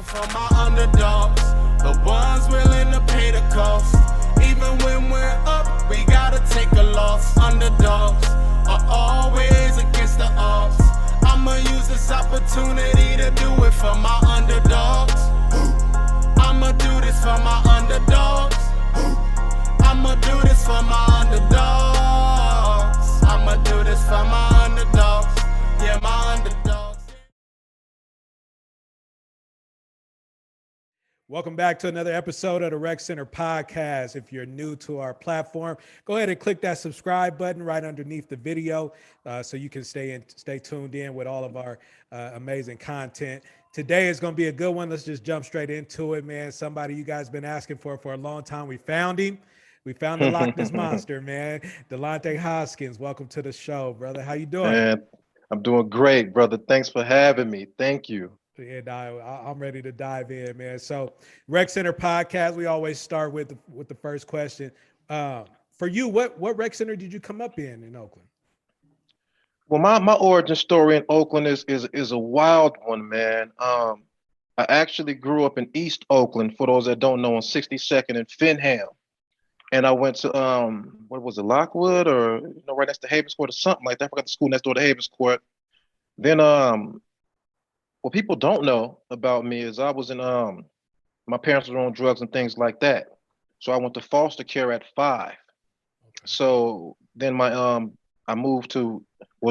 For my underdogs, the ones willing to pay the cost. Even when we're up, we gotta take a loss. Underdogs are always against the odds. I'ma use this opportunity to do it for my underdogs. I'ma do this for my underdogs. I'ma do this for my underdogs. I'ma do this for my underdogs. Yeah, my underdogs. Welcome back to another episode of the Rec Center podcast. If you're new to our platform, go ahead and click that subscribe button right underneath the video so you can stay tuned in with all of our amazing content. Today is going to be a good one. Let's just jump straight into it, man. Somebody you guys been asking for a long time. We found him. We found the Loch Ness Monster, man. Delante Hoskins, welcome to the show, brother. How you doing? Man, I'm doing great, brother. Thanks for having me. Thank you. And I'm ready to dive in, man. So, Rec Center podcast, we always start with the first question. For you, what rec center did you come up in Oakland? Well, my origin story in Oakland is a wild one, man. I actually grew up in East Oakland, for those that don't know, on 62nd and Finham. And I went to what was it, Lockwood, or right next to Havens Court or something like that. I forgot the school next door to Havens Court. Then what people don't know about me is I was in my parents were on drugs and things like that. So I went to foster care at 5. Okay. So then I moved to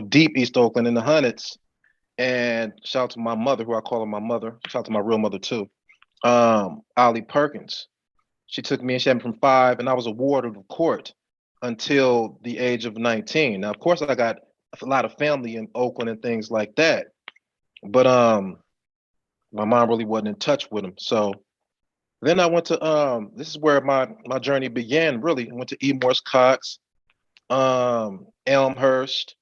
deep East Oakland in the Hundreds, and shout out to my mother, who I call her my mother. Shout out to my real mother too, Ollie Perkins. She took me and she had me from 5, and I was a ward of the court until the age of 19. Now, of course, I got a lot of family in Oakland and things like that, but my mom really wasn't in touch with them. So then I went to this is where my journey began. Really, I went to E. Morse Cox, Elmhurst,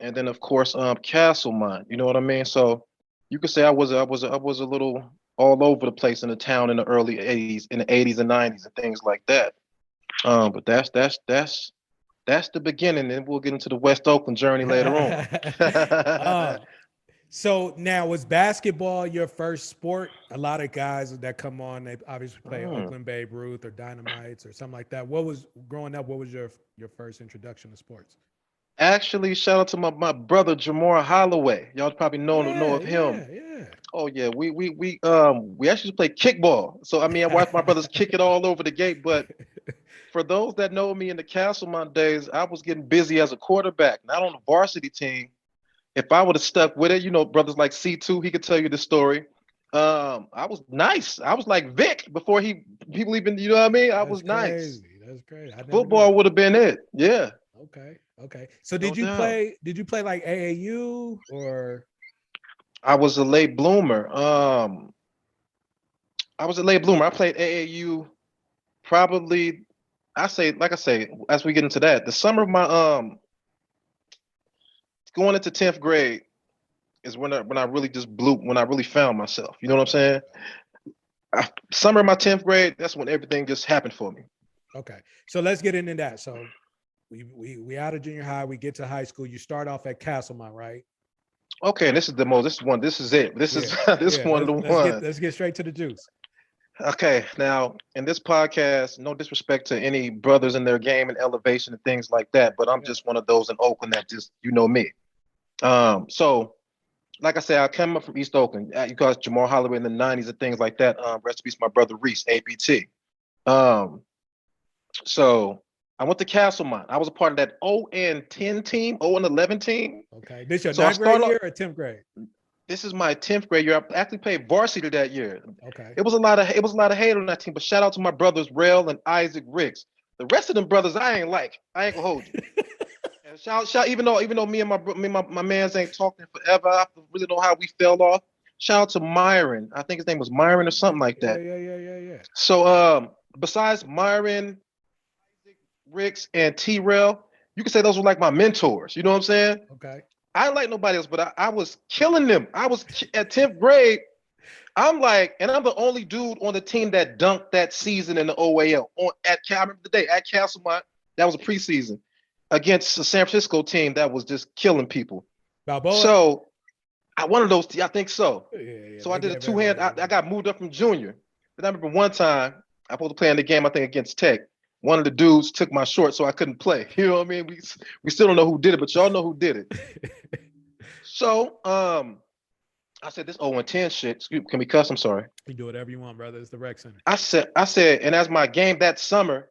and then of course Castlemont. You know what I mean? So you could say I was a little all over the place in the town in the early 80s, in the 80s and 90s and things like that. But that's the beginning, and we'll get into the West Oakland journey later on. So now, was basketball your first sport? A lot of guys that come on, they obviously play Oakland Babe Ruth or Dynamites or something like that. Growing up, what was your first introduction to sports? Actually, shout out to my brother Jamar Holloway. Y'all probably know of him. Yeah. Oh yeah, we actually play kickball. So I mean, I watched my brothers kick it all over the gate. But for those that know me in the Castlemont days, I was getting busy as a quarterback, not on the varsity team. If I would have stuck with it, brothers like C2, he could tell you the story. I was nice. I was like Vic before people even, you know what I mean? I was nice. That's crazy. Football would have been it. Yeah. Okay. So did you play like AAU or? I was a late bloomer. I played AAU probably, as we get into that, the summer of my going into 10th grade is when I really just blew, when I really found myself. You know what I'm saying? Summer of my 10th grade, that's when everything just happened for me. Okay. So let's get into that. So we out of junior high, we get to high school. You start off at Castlemont, right? Okay, this is it. This is one of the ones. Let's get straight to the juice. Okay, now in this podcast, no disrespect to any brothers in their game and elevation and things like that, but I'm just one of those in Oakland that just, me. So like I said, I came up from East Oakland. You guys, Jamar Holloway in the 90s and things like that. Rest in peace, my brother Reese, APT. So I went to Castlemont. I was a part of that 0-10 team, 0-11 team. Okay, this your 9th grade year or 10th grade? This is my 10th grade year. I actually played varsity that year. Okay. It was a lot of hate on that team, but shout out to my brothers Rel and Isaac Riggs. The rest of them brothers I ain't gonna hold you. And shout even though me and my mans ain't talking forever, I really know how we fell off. Shout out to Myron. I think his name was Myron or something like that. Yeah. So besides Myron, Isaac Riggs, and T-Rel, you could say those were like my mentors. You know what I'm saying? Okay. I didn't like nobody else, but I was killing them. I was at 10th grade. I'm the only dude on the team that dunked that season in the OAL. I remember the day at Castlemont. That was a preseason against a San Francisco team that was just killing people. Balboa? So, One of those. I think so. Yeah, So I they did a gave two-hand. everybody I got moved up from junior. But I remember one time I supposed to play in the game. I think against Tech. One of the dudes took my short, so I couldn't play. You know what I mean? We still don't know who did it, but y'all know who did it. So I said this 0-10 shit. Excuse, can we cuss? I'm sorry. You do whatever you want, brother. It's the rec center. I said, and as my game that summer,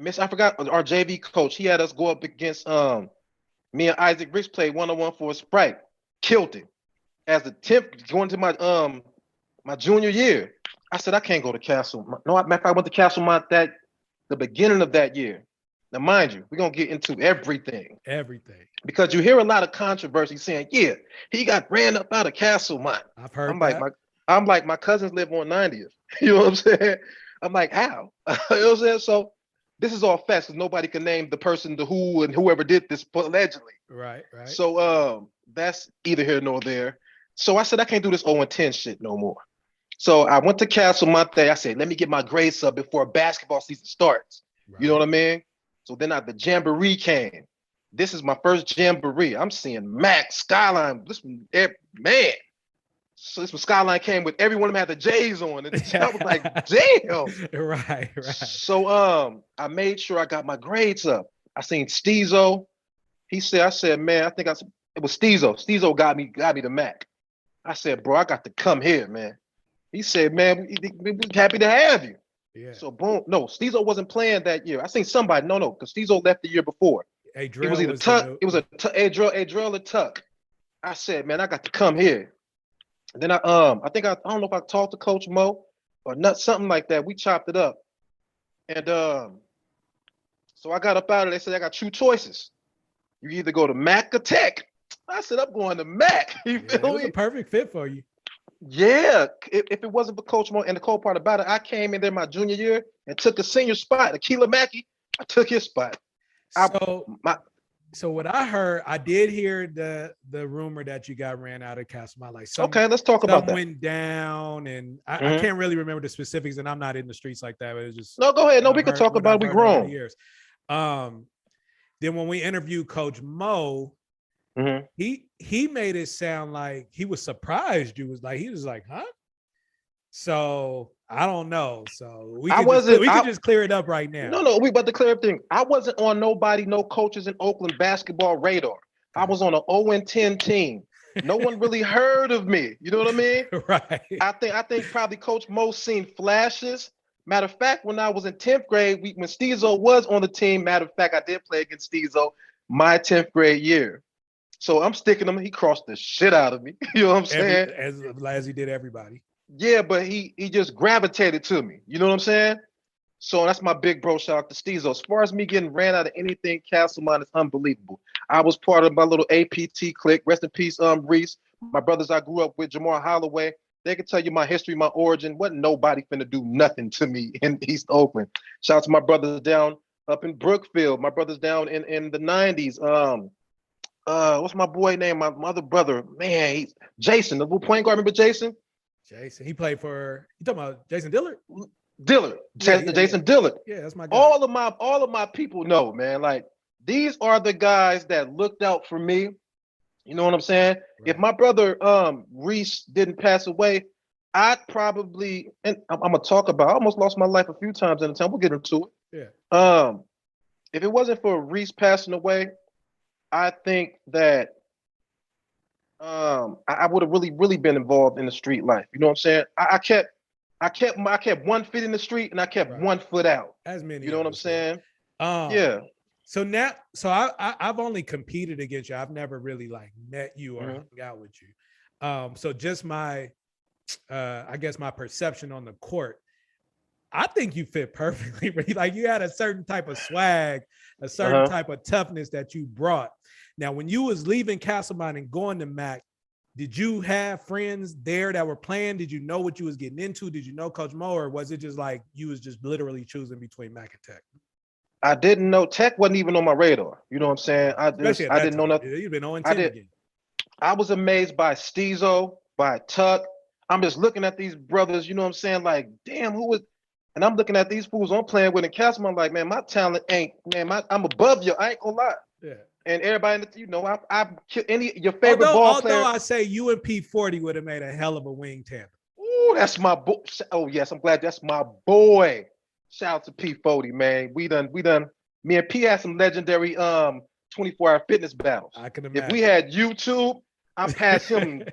I forgot our JV coach. He had us go up against me and Isaac Ricks played 1-on-1 for a Sprite. Killed it. As the 10th going to my junior year, I said I can't go to Castlemont. No, matter of fact, I went to Castlemont the beginning of that year. Now, mind you, we're gonna get into everything. Everything. Because you hear a lot of controversy saying, yeah, he got ran up out of Castlemont. I've heard I'm like, my cousins live on 90th. You know what I'm saying? I'm like, how? You know what I'm saying? So this is all facts because nobody can name the person, the who, and whoever did this allegedly. Right. So that's either here nor there. So I said, I can't do this 0-10 shit no more. So I went to Castlemont Day. I said, let me get my grades up before basketball season starts. Right. You know what I mean? So then the Jamboree came. This is my first Jamboree. I'm seeing Mack, Skyline. Man. So this when Skyline came with every one of them had the J's on. And I was like, damn. Right. So I made sure I got my grades up. I seen Steezo. I said, man, it was Steezo. Steezo got me to Mack. I said, bro, I got to come here, man. He said, man, we're happy to have you. Yeah. So boom. No, Steezo wasn't playing that year. I seen somebody. No, because Steezo left the year before. It was either Tuck. It was Adrell or Tuck. I said, man, I got to come here. And then I don't know if I talked to Coach Mo or not, something like that. We chopped it up. And so I got up out of there. They said I got two choices. You either go to Mack or Tech. I said, I'm going to Mack. You feel me? It was a perfect fit for you. Yeah. If it wasn't for Coach Mo, and the cool part about it, I came in there my junior year and took a senior spot. Akila Mackey, I took his spot. So what I heard, I did hear the rumor that you got ran out of Castlemont. Like okay, let's talk about that. Went down, and I can't really remember the specifics, and I'm not in the streets like that. But it was just no. Go ahead. No, we can talk about it. We grown. Years. Then when we interviewed Coach Mo, he made it sound like he was surprised. He was like, huh? So I don't know. So we can just clear it up right now. No, we about to clear everything. I wasn't on no coaches in Oakland basketball radar. I was on an 0-10 team. No one really heard of me. You know what I mean? Right. I think probably Coach Mo seen flashes. Matter of fact, when I was in 10th grade, when Steezo was on the team, matter of fact, I did play against Steezo my 10th grade year. So I'm sticking him. He crossed the shit out of me. You know what I'm saying? As he did everybody. Yeah, but he just gravitated to me. You know what I'm saying? So that's my big bro. Shout out to Steezo. As far as me getting ran out of anything, Castlemont is unbelievable. I was part of my little APT clique. Rest in peace, Reese. My brothers I grew up with, Jamar Holloway. They can tell you my history, my origin. Wasn't nobody finna do nothing to me in East Oakland. Shout out to my brothers down up in Brookfield. My brothers down in the 90s. What's my boy name? My other brother. Man, he's Jason, the little point guard. Remember Jason? Jason, he played for. You talking about Jason Dillard? Jason Dillard. Yeah, that's my guy. All of my people know, man. Like these are the guys that looked out for me. You know what I'm saying? Right. If my brother Reese didn't pass away, I'd probably, and I'm gonna talk about. I almost lost my life a few times in the time. We'll get into it. Yeah. If it wasn't for Reese passing away, I think that I would have really been involved in the street life. You know what I'm saying? I kept 1 foot in the street and I kept 1 foot out. As many. You know what I'm saying? Yeah. So now, I've only competed against you. I've never really like met you or hung out with you. So just my, I guess my perception on the court, I think you fit perfectly. Like you had a certain type of swag, a certain type of toughness that you brought. Now, when you was leaving Castlemont and going to Mack, did you have friends there that were playing? Did you know what you was getting into? Did you know Coach Mo, or was it just like you was just literally choosing between Mack and Tech? I didn't know. Tech wasn't even on my radar. You know what I'm saying? I didn't know nothing. You've been 0-10 again. I was amazed by Steezo, by Tuck. I'm just looking at these brothers, you know what I'm saying? Like, damn, who was, and I'm looking at these fools I'm playing with in Castlemont, like, man, my talent ain't, man, I'm above you. I ain't gonna lie. Yeah. And everybody, I any your favorite ball player. Although I say you and P40 would have made a hell of a wing tandem. Ooh, that's my boy. Oh yes, I'm glad that's my boy. Shout out to P40, man. We done. Me and P had some legendary 24-hour fitness battles. I can imagine. If we had YouTube, I passed him.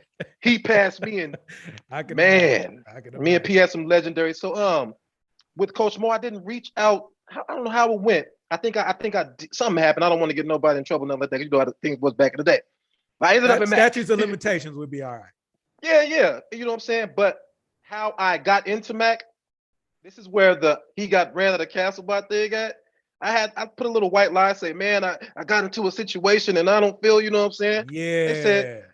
He passed me, and me and P had some legendary. So with Coach Mo, I didn't reach out. I don't know how it went. I think I did, something happened. I don't want to get nobody in trouble. Nothing like that. You know how things was back in the day. I ended up in statutes of limitations would be all right. Yeah. You know what I'm saying? But how I got into Mack, this is where he got ran out of Castlemont thing at. I put a little white lie, say, man, I got into a situation and I don't feel, you know what I'm saying? Yeah. They said,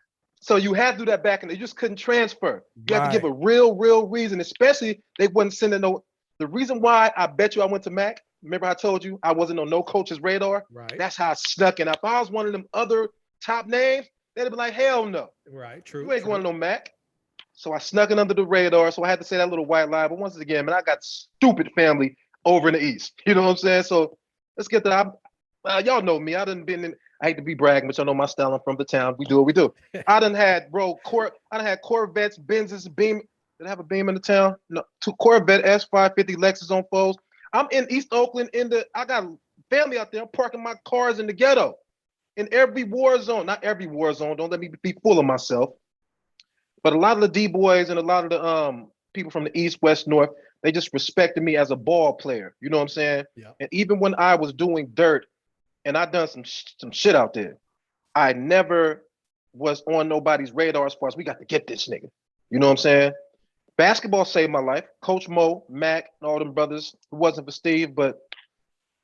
so you had to do that back and they just couldn't transfer. You had to give a real reason, especially they wasn't sending the reason why I bet you I went to Mack. Remember I told you I wasn't on no coach's radar? Right. That's how I snuck in. If I was one of them other top names, they'd be like, hell no. Right, true. You ain't going to no Mack. So I snuck in under the radar. So I had to say that little white lie. But once again, man, I got stupid family over in the East. You know what I'm saying? So let's get that. Y'all know me. I hate to be bragging, but y'all know my style. I'm from the town. We do what we do. I done had Corvettes, Benzes, Beam. Did I have a Beam in the town? No, 2 Corvette S550 Lexus on foes. I'm in East Oakland. I got family out there. I'm parking my cars in the ghetto. In every war zone. Not every war zone. Don't let me be full of myself. But a lot of the D-boys and a lot of the people from the East, West, North, they just respected me as a ball player. You know what I'm saying? Yeah. And even when I was doing dirt and I done some shit out there, I never was on nobody's radar as far as we got to get this nigga. You know what I'm saying? Basketball saved my life. Coach Mo, Mack, and all them brothers. It wasn't for Steve, but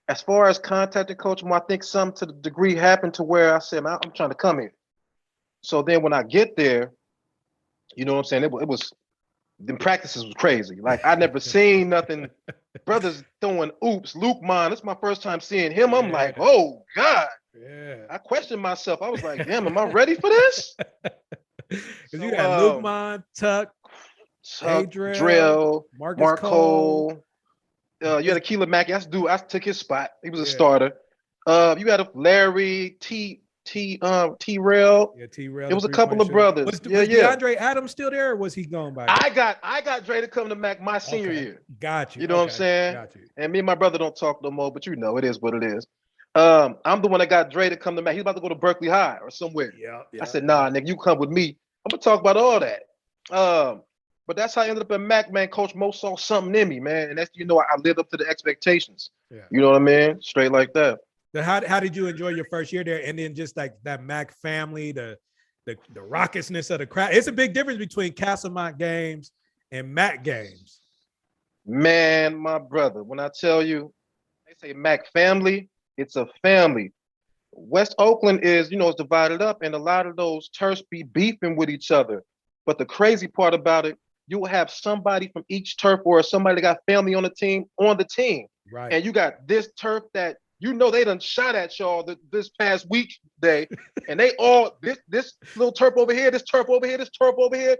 as far as contacting Coach Mo, I think some to the degree happened to where I said, man, I'm trying to come here. So then when I get there, you know what I'm saying? It was the practices was crazy. Like I never seen nothing. Brothers throwing oops. Luke Mon, it's my first time seeing him. I'm like, oh God. Yeah. I questioned myself. I was like, damn, am I ready for this? Because you had Luke Mon, Tuck, Drill, Marcus Cole. You had Akila Mack. That's dude. I took his spot. He was a starter. You had a Larry T-Rail. Yeah, T-Rail. It was a couple of brothers. Was DeAndre Adams still there, or was he gone by? I got Dre to come to Mack my senior year. Got you. You know what I'm saying? Got you. And me and my brother don't talk no more, but you know it is what it is. I'm the one that got Dre to come to Mack. He's about to go to Berkeley High or somewhere. Yeah. I said, nah, nigga, you come with me. I'm gonna talk about all that. But that's how I ended up at Mack, man. Coach Mo saw something in me, man, and that's I lived up to the expectations. Yeah. You know what I mean? Straight like that. Then how did you enjoy your first year there? And then just like that Mack family, the raucousness of the crowd. It's a big difference between Castlemont games and Mack games. Man, my brother, when I tell you, they say Mack family, it's a family. West Oakland is, it's divided up, and a lot of those turfs be beefing with each other. But the crazy part about it, you will have somebody from each turf or somebody that got family on the team. Right. And you got this turf that they done shot at y'all this past week day, and they all this little turf over here, this turf over here, this turf over here,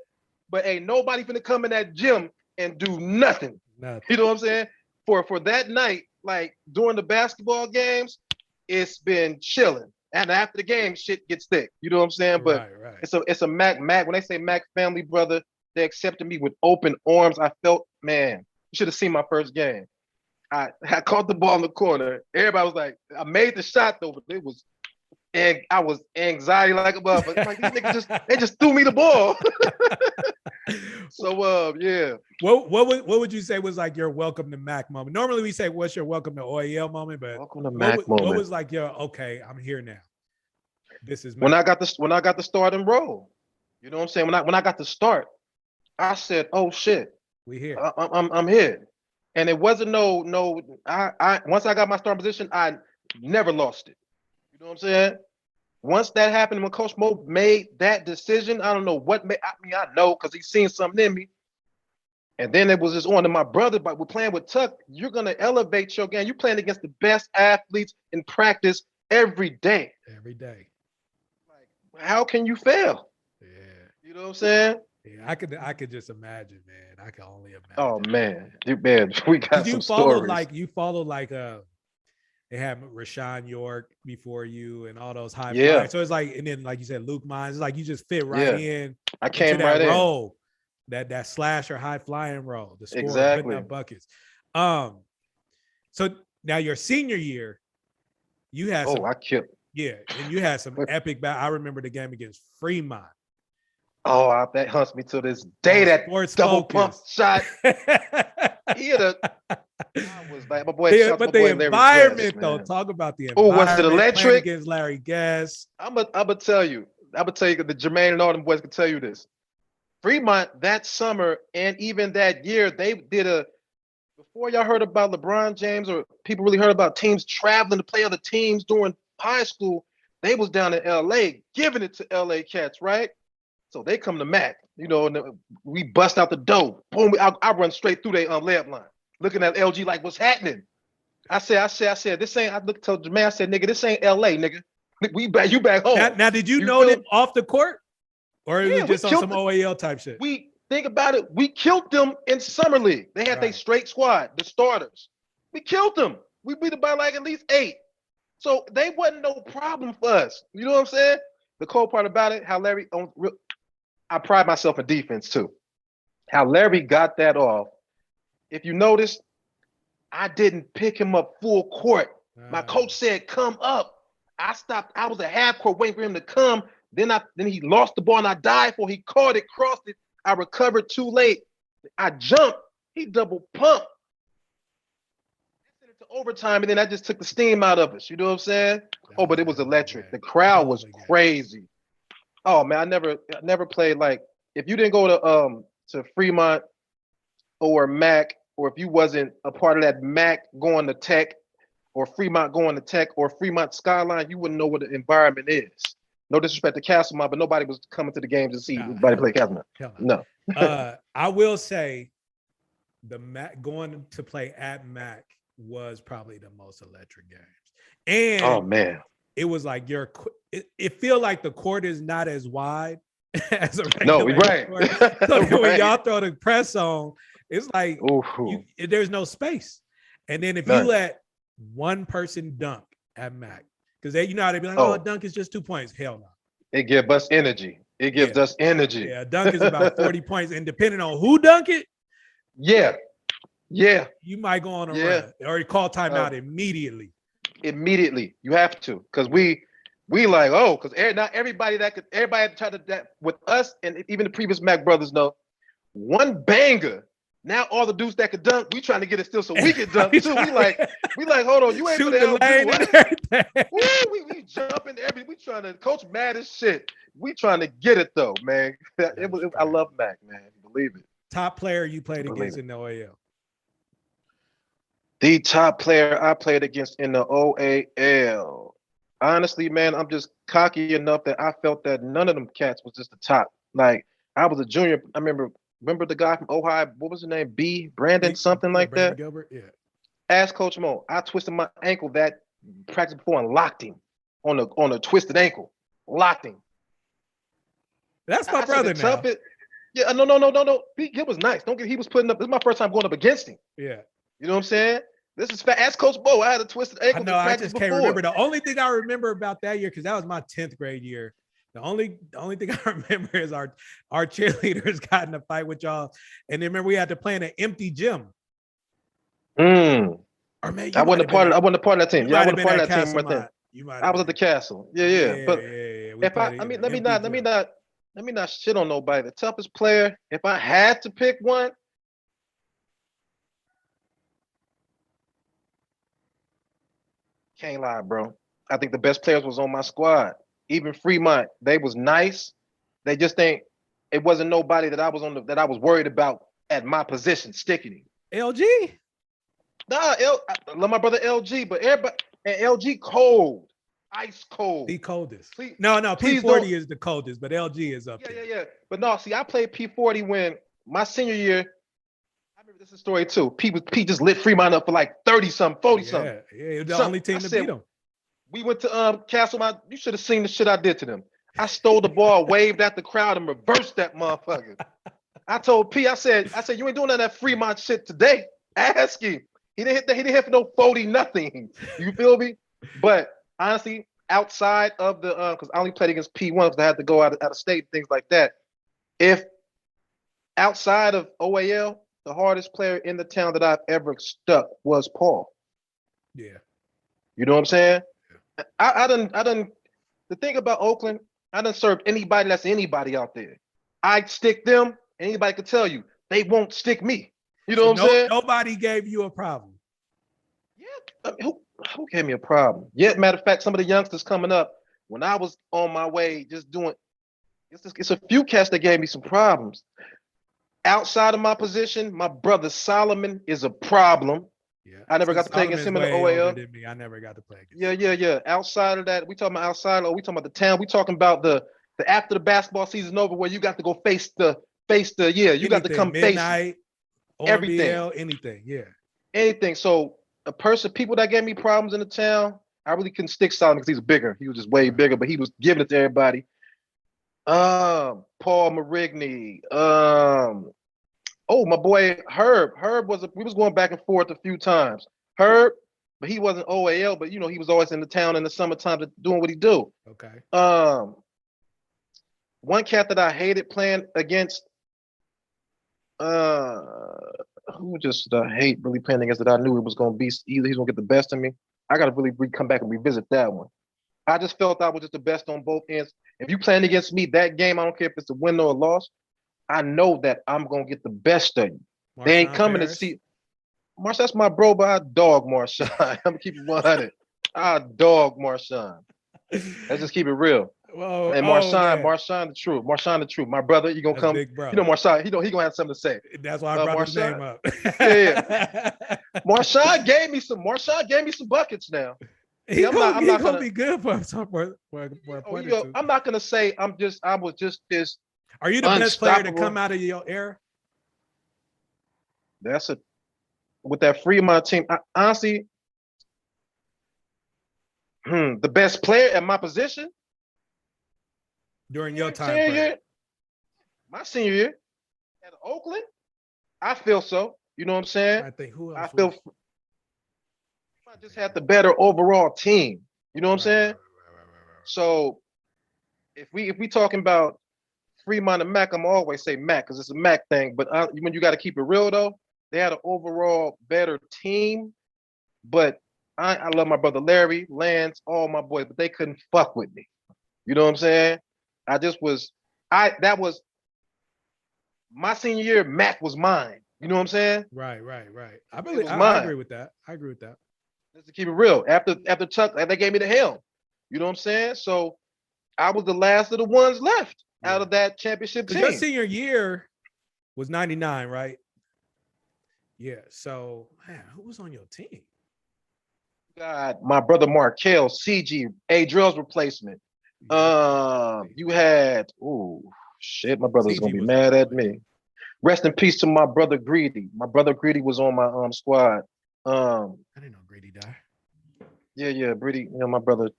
but ain't nobody finna come in that gym and do nothing. You know what I'm saying? For that night, like during the basketball games, it's been chilling. And after the game, shit gets thick. You know what I'm saying? But right. it's a Mack. When they say Mack family, brother, they accepted me with open arms. I felt, man, you should have seen my first game. I caught the ball in the corner. Everybody was like, I made the shot though, but I was anxiety like a motherfucker. Like these niggas they just threw me the ball. So yeah. What would you say was like your welcome to Mack moment? Normally we say what's your welcome to OEL moment, but welcome to Mack moment. What was like your okay, I'm here now. This is Mack. When I got the start and roll. You know what I'm saying? When I got the start, I said, oh shit. We here. I'm here. And it wasn't I once I got my starting position, I never lost it. You know what I'm saying? Once that happened, when Coach Mo made that decision, I don't know what made. I know because he's seen something in me. And then it was just on to my brother. But we're playing with Tuck. You're gonna elevate your game. You're playing against the best athletes in practice every day. Every day. Like, how can you fail? Yeah. You know what I'm saying? Yeah, I could just imagine, man. I can only imagine. Oh man, we got some stories. You follow like They had Rashawn York before you and all those high Yeah. flyers. So it's like, and then like you said, Luke Mines, it's like you just fit right in. I into came that right in. role, that slasher high flying role, the scorer, Exactly. putting up buckets. So now your senior year, you had some, I killed. yeah, and you had some epic I remember the game against Fremont. Oh, that hunts me to this day. That Sports double Focus. pump shot. He had a. I was like, my boy. Yeah, but the environment, though. Guest, Talk about the environment. environment. Was it electric? Playing against Larry Guest. I'm gonna tell you. that Jermaine and all them boys can tell you this. Fremont that summer and even that year, they did before y'all heard about LeBron James or people really heard about teams traveling to play other teams during high school, they was down in LA giving it to LA cats, right? So they come to Mack, and we bust out the dough. Boom, I run straight through their layup line, looking at LG like, what's happening? I said, this ain't, I looked to Jermaine, I said, nigga, this ain't LA, nigga. You back home. Now did you know them off the court? Or it was just on some OAL type shit? We think about it. We killed them in summer league. They had their straight squad, the starters. We killed them. We beat them by like at least 8. So they wasn't no problem for us. You know what I'm saying? The cool part about it, how Larry, I pride myself in defense too. How Larry got that off. If you notice, I didn't pick him up full court. My coach said, come up. I stopped. I was at half court waiting for him to come. Then he lost the ball and I dived for. He caught it, crossed it. I recovered too late. I jumped. He double pumped. I sent it to overtime, and then I just took the steam out of us. You know what I'm saying? Oh, but it was electric. The crowd was crazy. Oh man, I never played like, if you didn't go to Fremont or Mack, or if you wasn't a part of that Mack going to Tech or Fremont going to Tech or Fremont Skyline, you wouldn't know what the environment is. No disrespect to Castlemont, but nobody was coming to the games to see anybody play Castlemont. No. I will say going to play at Mack was probably the most electric games. And oh man, it was like it feel like the court is not as wide as a regular. No, right. Court. So when y'all throw the press on, it's like there's no space. And then if you let one person dunk at Mack, because they, how they be like, a dunk is just 2 points. Hell no. It gives us energy. It gives us energy. Yeah, a dunk is about 40 points. And depending on who dunk it, yeah, you might go on a run or you call timeout immediately. Immediately, you have to, because we like, because not everybody everybody tried to that with us, and even the previous Mack brothers know, one banger. Now all the dudes that could dunk, we trying to get it still so we can dunk too. We like, hold on, you ain't for the LG. We jumping we trying to, coach mad as shit. We trying to get it though, man. I love Mack, man. Believe it. Top player you played against in the OAL? The top player I played against in the OAL. Honestly, man, I'm just cocky enough that I felt that none of them cats was just the top. Like, I was a junior. I remember the guy from Ohio, what was his name? Brandon something like Brandon that? Gilbert, yeah. Ask Coach Mo. I twisted my ankle that practice before and locked him on a twisted ankle. Locked him. That's my brother now. Yeah, no. He was nice. He was putting up. This is my first time going up against him. Yeah. You know what I'm saying? This is ask Coach Bo. I had a twisted ankle. No, I just can't remember. The only thing I remember about that year, because that was my 10th grade year. The only thing I remember is our cheerleaders got in a fight with y'all, and then remember we had to play in an empty gym. Or maybe I wasn't a part of that team. Yeah, I wasn't a part of that team right there. I was at the castle. Yeah. But if let me not shit on nobody. The toughest player, if I had to pick one, can't lie, bro. I think the best players was on my squad. Even Fremont, they was nice. They just it wasn't nobody that I was worried about at my position sticking him. LG? Nah, I love my brother LG, but everybody and LG cold, ice cold. The coldest. No, P40 is the coldest, but LG is up there. Yeah. But no, see, I played P40 when my senior year. I remember this story too. P just lit Fremont up for like 30-something, 40-something. Yeah, it was the only team to beat them. We went to Castlemont. You should have seen the shit I did to them. I stole the ball, waved at the crowd, and reversed that motherfucker. I told P, I said, you ain't doing none of that Fremont shit today. Ask him. He didn't hit for no 40 nothing. You feel me? But honestly, outside of the because I only played against P1 because I had to go out of state, things like that. If outside of OAL, the hardest player in the town that I've ever stuck was Paul. Yeah. You know what I'm saying? Yeah. I done. The thing about Oakland, I done served anybody that's anybody out there. I stick them. Anybody can tell you they won't stick me. You know what I'm saying? Nobody gave you a problem. Yeah. I mean, who gave me a problem? Yeah. Matter of fact, some of the youngsters coming up when I was on my way, just doing. It's a few cats that gave me some problems. Outside of my position, my brother Solomon is a problem. Yeah. I never got to play against him in the OAL. Than me. I never got to play against Yeah. Outside of that, we talking about outside, or we talking about the town. We talking about the after the basketball season over, where you got to go face the you got to come midnight, face everything, BL, anything, anything. So people that gave me problems in the town, I really couldn't stick Solomon because he's bigger. He was just way bigger, but he was giving it to everybody. Paul Marigny. My boy Herb. We was going back and forth a few times. Herb, but he wasn't OAL, but he was always in the town in the summertime doing what he do. Okay. One cat that I hated playing against, who just I hate really playing against that I knew it was gonna be either he's gonna get the best of me. I gotta really come back and revisit that one. I just felt I was just the best on both ends. If you playing against me that game, I don't care if it's a win or a loss. I know that I'm gonna get the best of you. Marshawn they ain't coming Harris. To see. Marshawn, that's my bro, but I dog Marshawn. I'm gonna keep it 100. I dog Marshawn. Let's just keep it real. Whoa, and Marshawn the truth. Marshawn the truth. My brother, you gonna come. Big bro. Marshawn, he gonna have something to say. That's why I brought his name up. Yeah. Marshawn gave me some buckets now. He's gonna be good for a point or two. I'm not gonna say I was just this. Are you the best player to come out of your era? With that Fremont team. Honestly, the best player at my position during your time. My senior year at Oakland, I feel so. You know what I'm saying? I think who else? I feel I just had the better overall team. You know what I'm saying? Right. So if we talking about Fremont and Mack, I'm always say Mack because it's a Mack thing. But when you got to keep it real though, they had an overall better team. But I love my brother Larry, Lance, all my boys, but they couldn't fuck with me. You know what I'm saying? That was my senior year. Mack was mine. You know what I'm saying? Right. I agree with that. Let's keep it real. After Chuck, they gave me the helm. You know what I'm saying? So I was the last of the ones left out of that championship team. Your senior year was 99, right? Yeah. So, man, who was on your team? God, my brother Markel, CG, Adriel's replacement. You had, my brother's CG gonna be mad at me. Rest in peace to my brother Greedy. My brother Greedy was on my squad. I didn't know Greedy died. Yeah, Greedy. My brother.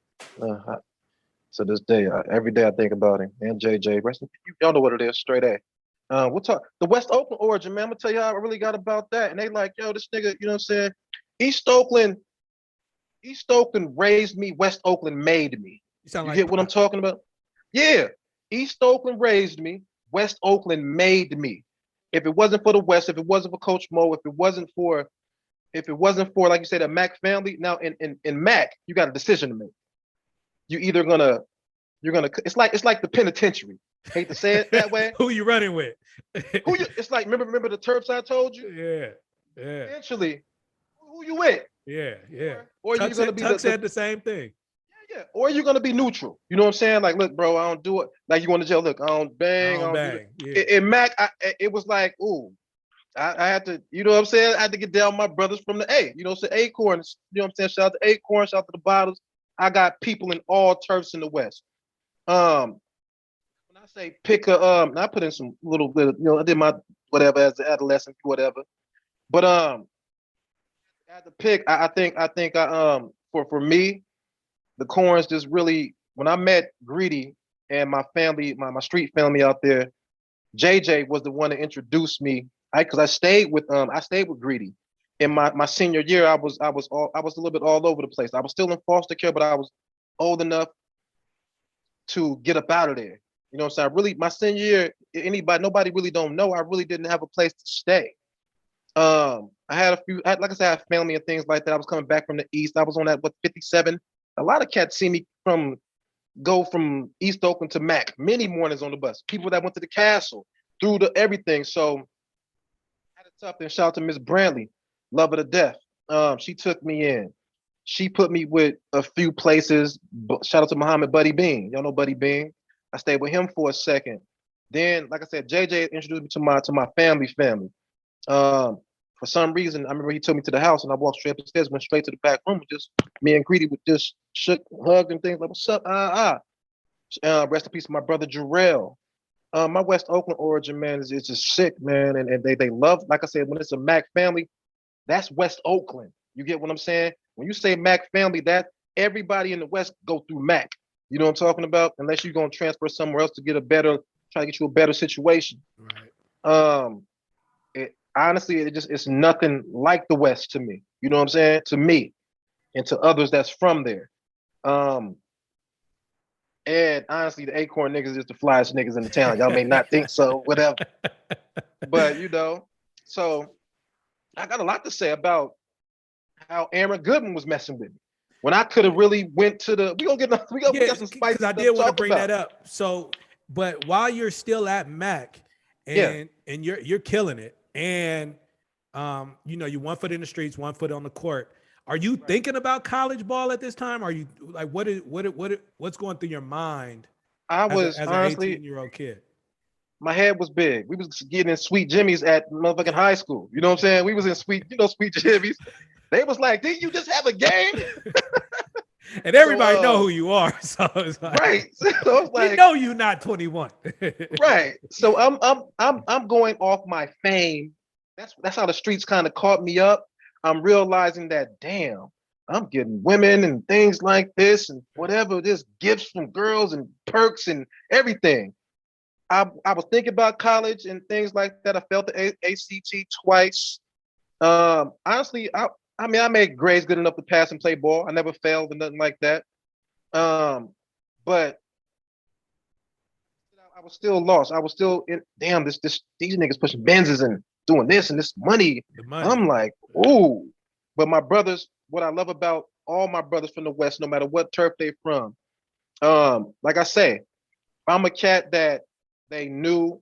To this day, every day I think about him. And JJ, rest in peace. Y'all know what it is. Straight A. We'll talk the West Oakland origin, man. I'm gonna tell you how I really got about that. And they like, yo, this nigga, you know what I'm saying? East Oakland raised me. West Oakland made me. You get what I'm talking about? Yeah. East Oakland raised me. West Oakland made me. If it wasn't for the West, if it wasn't for Coach Mo, if it wasn't for, like you said, the Mack family. Now in Mack, you got a decision to make. You're gonna. It's like the penitentiary. Hate to say it that way. Who you running with? It's like remember the Terps I told you. Yeah. Eventually, who you with? Yeah. Or you're gonna be. Tuck said the same thing. Yeah. Or you're gonna be neutral. You know what I'm saying? Like, look, bro, I don't do it. Like you want to jail. Look, I don't bang. I don't bang. Yeah. In Mack, it was like, I had to. You know what I'm saying? I had to get down my brothers from the A. You know, so Acorns. You know what I'm saying? Shout out to Acorns. Shout out to the Bottles. I got people in all turfs in the West. When I say pick I put in some little bit, I did my whatever as an adolescent, whatever. But I had to pick. I think for me, the Corns just really when I met Greedy and my family, my street family out there, JJ was the one that introduced me. Because I stayed with Greedy, in my senior year, I was a little bit all over the place. I was still in foster care, but I was old enough to get up out of there. You know what I'm saying? My senior year, nobody really don't know. I really didn't have a place to stay. I had like I said, I had family and things like that. I was coming back from the East. I was on that 57. A lot of cats see me go from East Oakland to Mack many mornings on the bus. People that went to the castle, through the everything. So I had it tough. And shout out to Miss Brantley, love her to death. She took me in. She put me with a few places. Shout out to Muhammad Buddy Bean. Y'all know Buddy Bean. I stayed with him for a second. Then, like I said, JJ introduced me to my family. For some reason, I remember he took me to the house and I walked straight up the stairs, went straight to the back room, and just me and Greedy would just shook, hugged and things like, what's up? Rest in peace, my brother Jarrell. My West Oakland origin, man, is just sick, man. And they love, like I said, when it's a Mack family, that's West Oakland. You get what I'm saying? When you say Mack family, that everybody in the West go through Mack. You know what I'm talking about? Unless you're gonna transfer somewhere else to try to get you a better situation. Right. Honestly, it's nothing like the West to me. You know what I'm saying? To me and to others that's from there. And honestly, the Acorn niggas is the flyest niggas in the town. Y'all may not think so, whatever. But so I got a lot to say about how Aaron Goodman was messing with me. When I could have really went to we got some spicy. I did want to bring that up. So, but while you're still at Mack and you're killing it, and you're 1 foot in the streets, 1 foot on the court. Are you thinking about college ball at this time? Are you like what's going through your mind? I was as honestly an 18-year-old kid. My head was big. We was getting in Sweet Jimmy's at motherfucking high school. You know what I'm saying? We was in Sweet Jimmy's. They was like, didn't you just have a game? And everybody know who you are. So it's like, right. So it's like, we know you're not 21. Right. So I'm going off my fame. That's how the streets kind of caught me up. I'm realizing that, damn, I'm getting women and things like this and whatever, this gifts from girls and perks and everything. I was thinking about college and things like that. I failed the ACT twice. Honestly, I made grades good enough to pass and play ball. I never failed or nothing like that. But I was still lost. I was still in, damn, these niggas pushing Benzes and doing this and this money. I'm like, ooh. But my brothers, what I love about all my brothers from the West, no matter what turf they from, like I say, I'm a cat that they knew,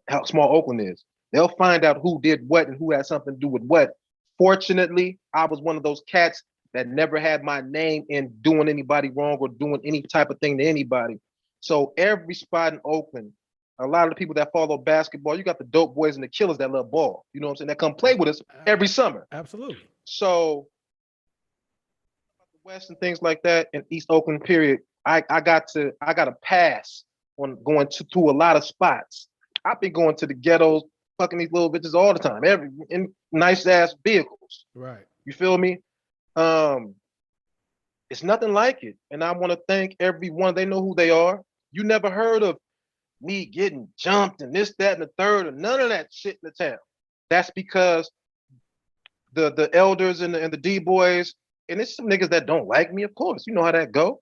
how small Oakland is. They'll find out who did what and who had something to do with what. Fortunately, I was one of those cats that never had my name in doing anybody wrong or doing any type of thing to anybody. So every spot in Oakland, a lot of the people that follow basketball, you got the dope boys and the killers that love ball. You know what I'm saying? That come play with us every summer. Absolutely. So the West and things like that in East Oakland, period, I got a pass on going to a lot of spots. I've been going to the ghettos, fucking these little bitches all the time, in nice ass vehicles. Right. You feel me? It's nothing like it. And I want to thank everyone. They know who they are. You never heard of me getting jumped and this, that, and the third, and none of that shit in the town. That's because the elders and the D-boys, and it's some niggas that don't like me, of course. You know how that go.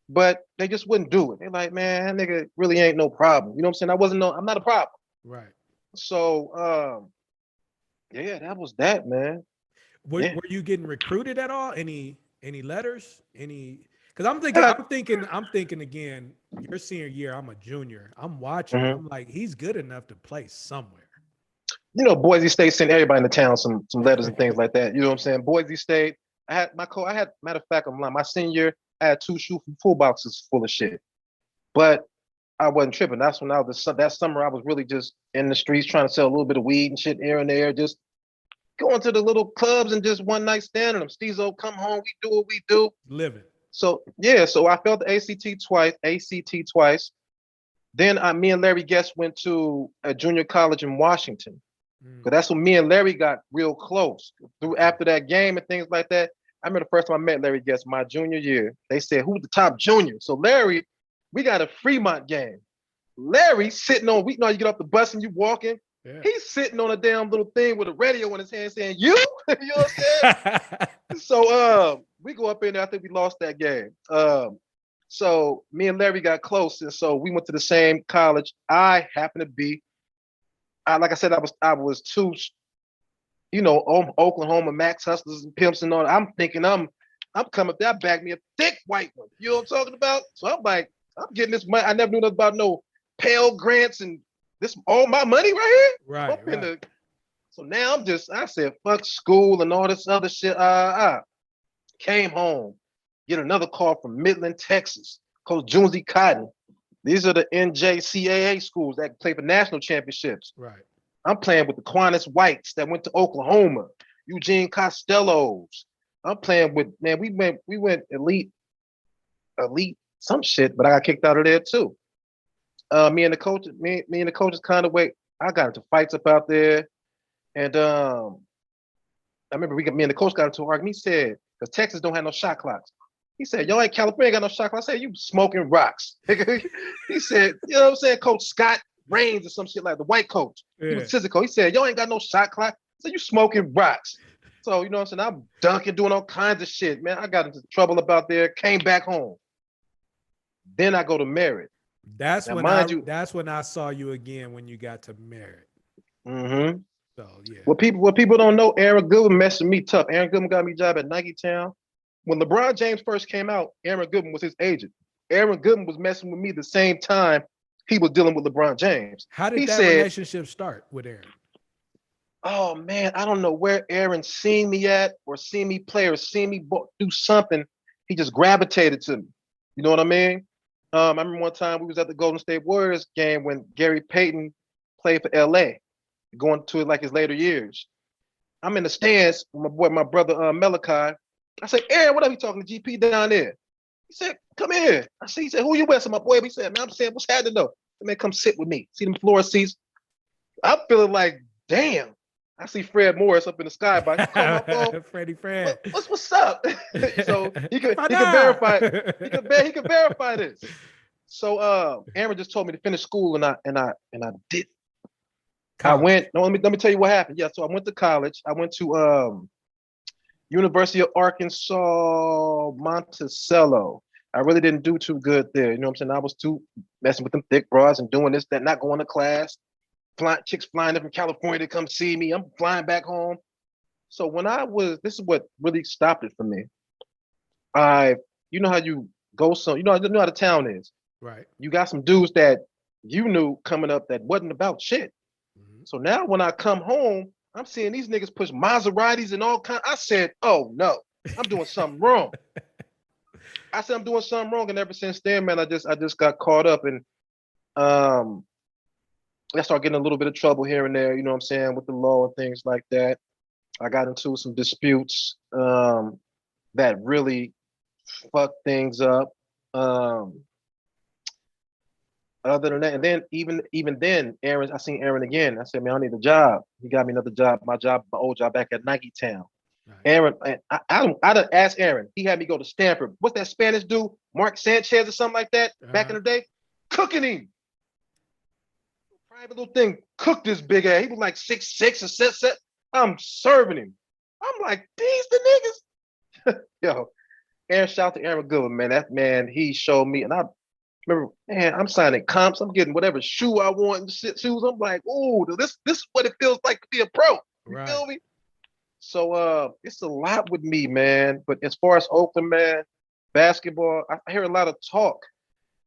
But they just wouldn't do it. They're like, man, that nigga really ain't no problem. You know what I'm saying? I'm not a problem. Right. So, yeah, that was that, man. Were you getting recruited at all? Any letters? Because I'm thinking again, your senior year, I'm a junior. I'm watching. Mm-hmm. I'm like, he's good enough to play somewhere. Boise State sent everybody in the town some letters and things like that. You know what I'm saying? Boise State. Matter of fact, I'm lying. My senior year, I had 2 full boxes full of shit. But I wasn't tripping. That's when that summer I was really just in the streets trying to sell a little bit of weed and shit here and there, just going to the little clubs and just one night standing them. Steezo, come home, we do what we do. Living. So yeah, so I failed the ACT twice. Then me and Larry Guest went to a junior college in Washington. Because that's when me and Larry got real close. After that game and things like that. I remember the first time I met Larry Guest, my junior year. They said, who's the top junior? So Larry, we got a Fremont game. Larry sitting on, you get off the bus and you walking. Yeah. He's sitting on a damn little thing with a radio in his hand saying, you? You know what I'm saying? So we go up in there. I think we lost that game. So me and Larry got close, and so we went to the same college. I happened to be, like I said, I was too, Oklahoma, Max Hustlers and Pimps and all that. I'm thinking I'm coming up there, bag me a thick white one. You know what I'm talking about? So I'm like, I'm getting this money. I never knew nothing about no Pell Grants and this all my money right here. Right. So now I said, fuck school and all this other shit. Came home, get another call from Midland, Texas. Coach Junzi Cotton. These are the NJCAA schools that play for national championships. Right. I'm playing with the Quantas Whites that went to Oklahoma, Eugene Costellos. I'm playing with, man, we went elite, some shit, but I got kicked out of there too. Me and the coaches kind of I got into fights up out there. And I remember me and the coach got into an argument. He said, because Texas don't have no shot clocks. He said, y'all ain't California got no shot clock. I said, you smoking rocks. He said, you know what I'm saying? Coach Scott Rains or some shit like the white coach. Yeah. He was physical. He said, y'all ain't got no shot clock. I said, you smoking rocks. So, you know what I'm saying? I'm dunking, doing all kinds of shit, man. I got into trouble about there, came back home. Then I go to Merritt. That's when I saw you again when you got to Merritt. Mm-hmm. So yeah. What people don't know, Aaron Goodman messed with me tough. Aaron Goodman got me a job at Nike Town. When LeBron James first came out, Aaron Goodman was his agent. Aaron Goodman was messing with me the same time he was dealing with LeBron James. How did that relationship start with Aaron? Oh man, I don't know where Aaron seen me at or seen me play or seen me do something. He just gravitated to me. You know what I mean? I remember one time we was at the Golden State Warriors game when Gary Payton played for LA, going to like his later years. I'm in the stands with my brother Malachi. I said, Aaron, what up? He talking to GP down there. He said, come here. He said, who you with? So my boy, he said, man, I'm saying, what's happening though? Man, come sit with me. See them floor seats. I'm feeling like, damn. I see Fred Morris up in the sky, but I call my phone. Freddie Fred. What's up? So he can verify. He can verify this. So Aaron just told me to finish school, and I did. College. I went. No, let me tell you what happened. Yeah, so I went to college. I went to University of Arkansas Monticello. I really didn't do too good there. You know what I'm saying? I was too messing with them thick bras and doing this, that, not going to class. Chicks flying up from California to come see me. I'm flying back home. So when this is what really stopped it for me. You know how you go you know how the town is. Right. You got some dudes that you knew coming up that wasn't about shit. Mm-hmm. So now when I come home, I'm seeing these niggas push Maseratis and all kinds. I said, oh no, I'm doing something wrong. I said I'm doing something wrong. And ever since then, man, I just got caught up and I started getting a little bit of trouble here and there, you know what I'm saying, with the law and things like that. I got into some disputes that really fucked things up. Other than that, and then even then, I seen Aaron again. I said, man, I need a job. He got me another job, my old job back at Nike Town. Right. Aaron, I done asked Aaron. He had me go to Stanford. What's that Spanish dude, Mark Sanchez or something like that, back in the day? Cooking him. Private little thing, cooked this big ass. He was like 6'6" or 6'7". I'm serving him. I'm like, these the niggas. Yo, Aaron, shout out to Aaron Goodman, man. That man, he showed me, and I remember, man, I'm signing comps. I'm getting whatever shoe I want and shit shoes. I'm like, oh, this is what it feels like to be a pro. You feel me? So it's a lot with me, man. But as far as Oakland, man, basketball, I hear a lot of talk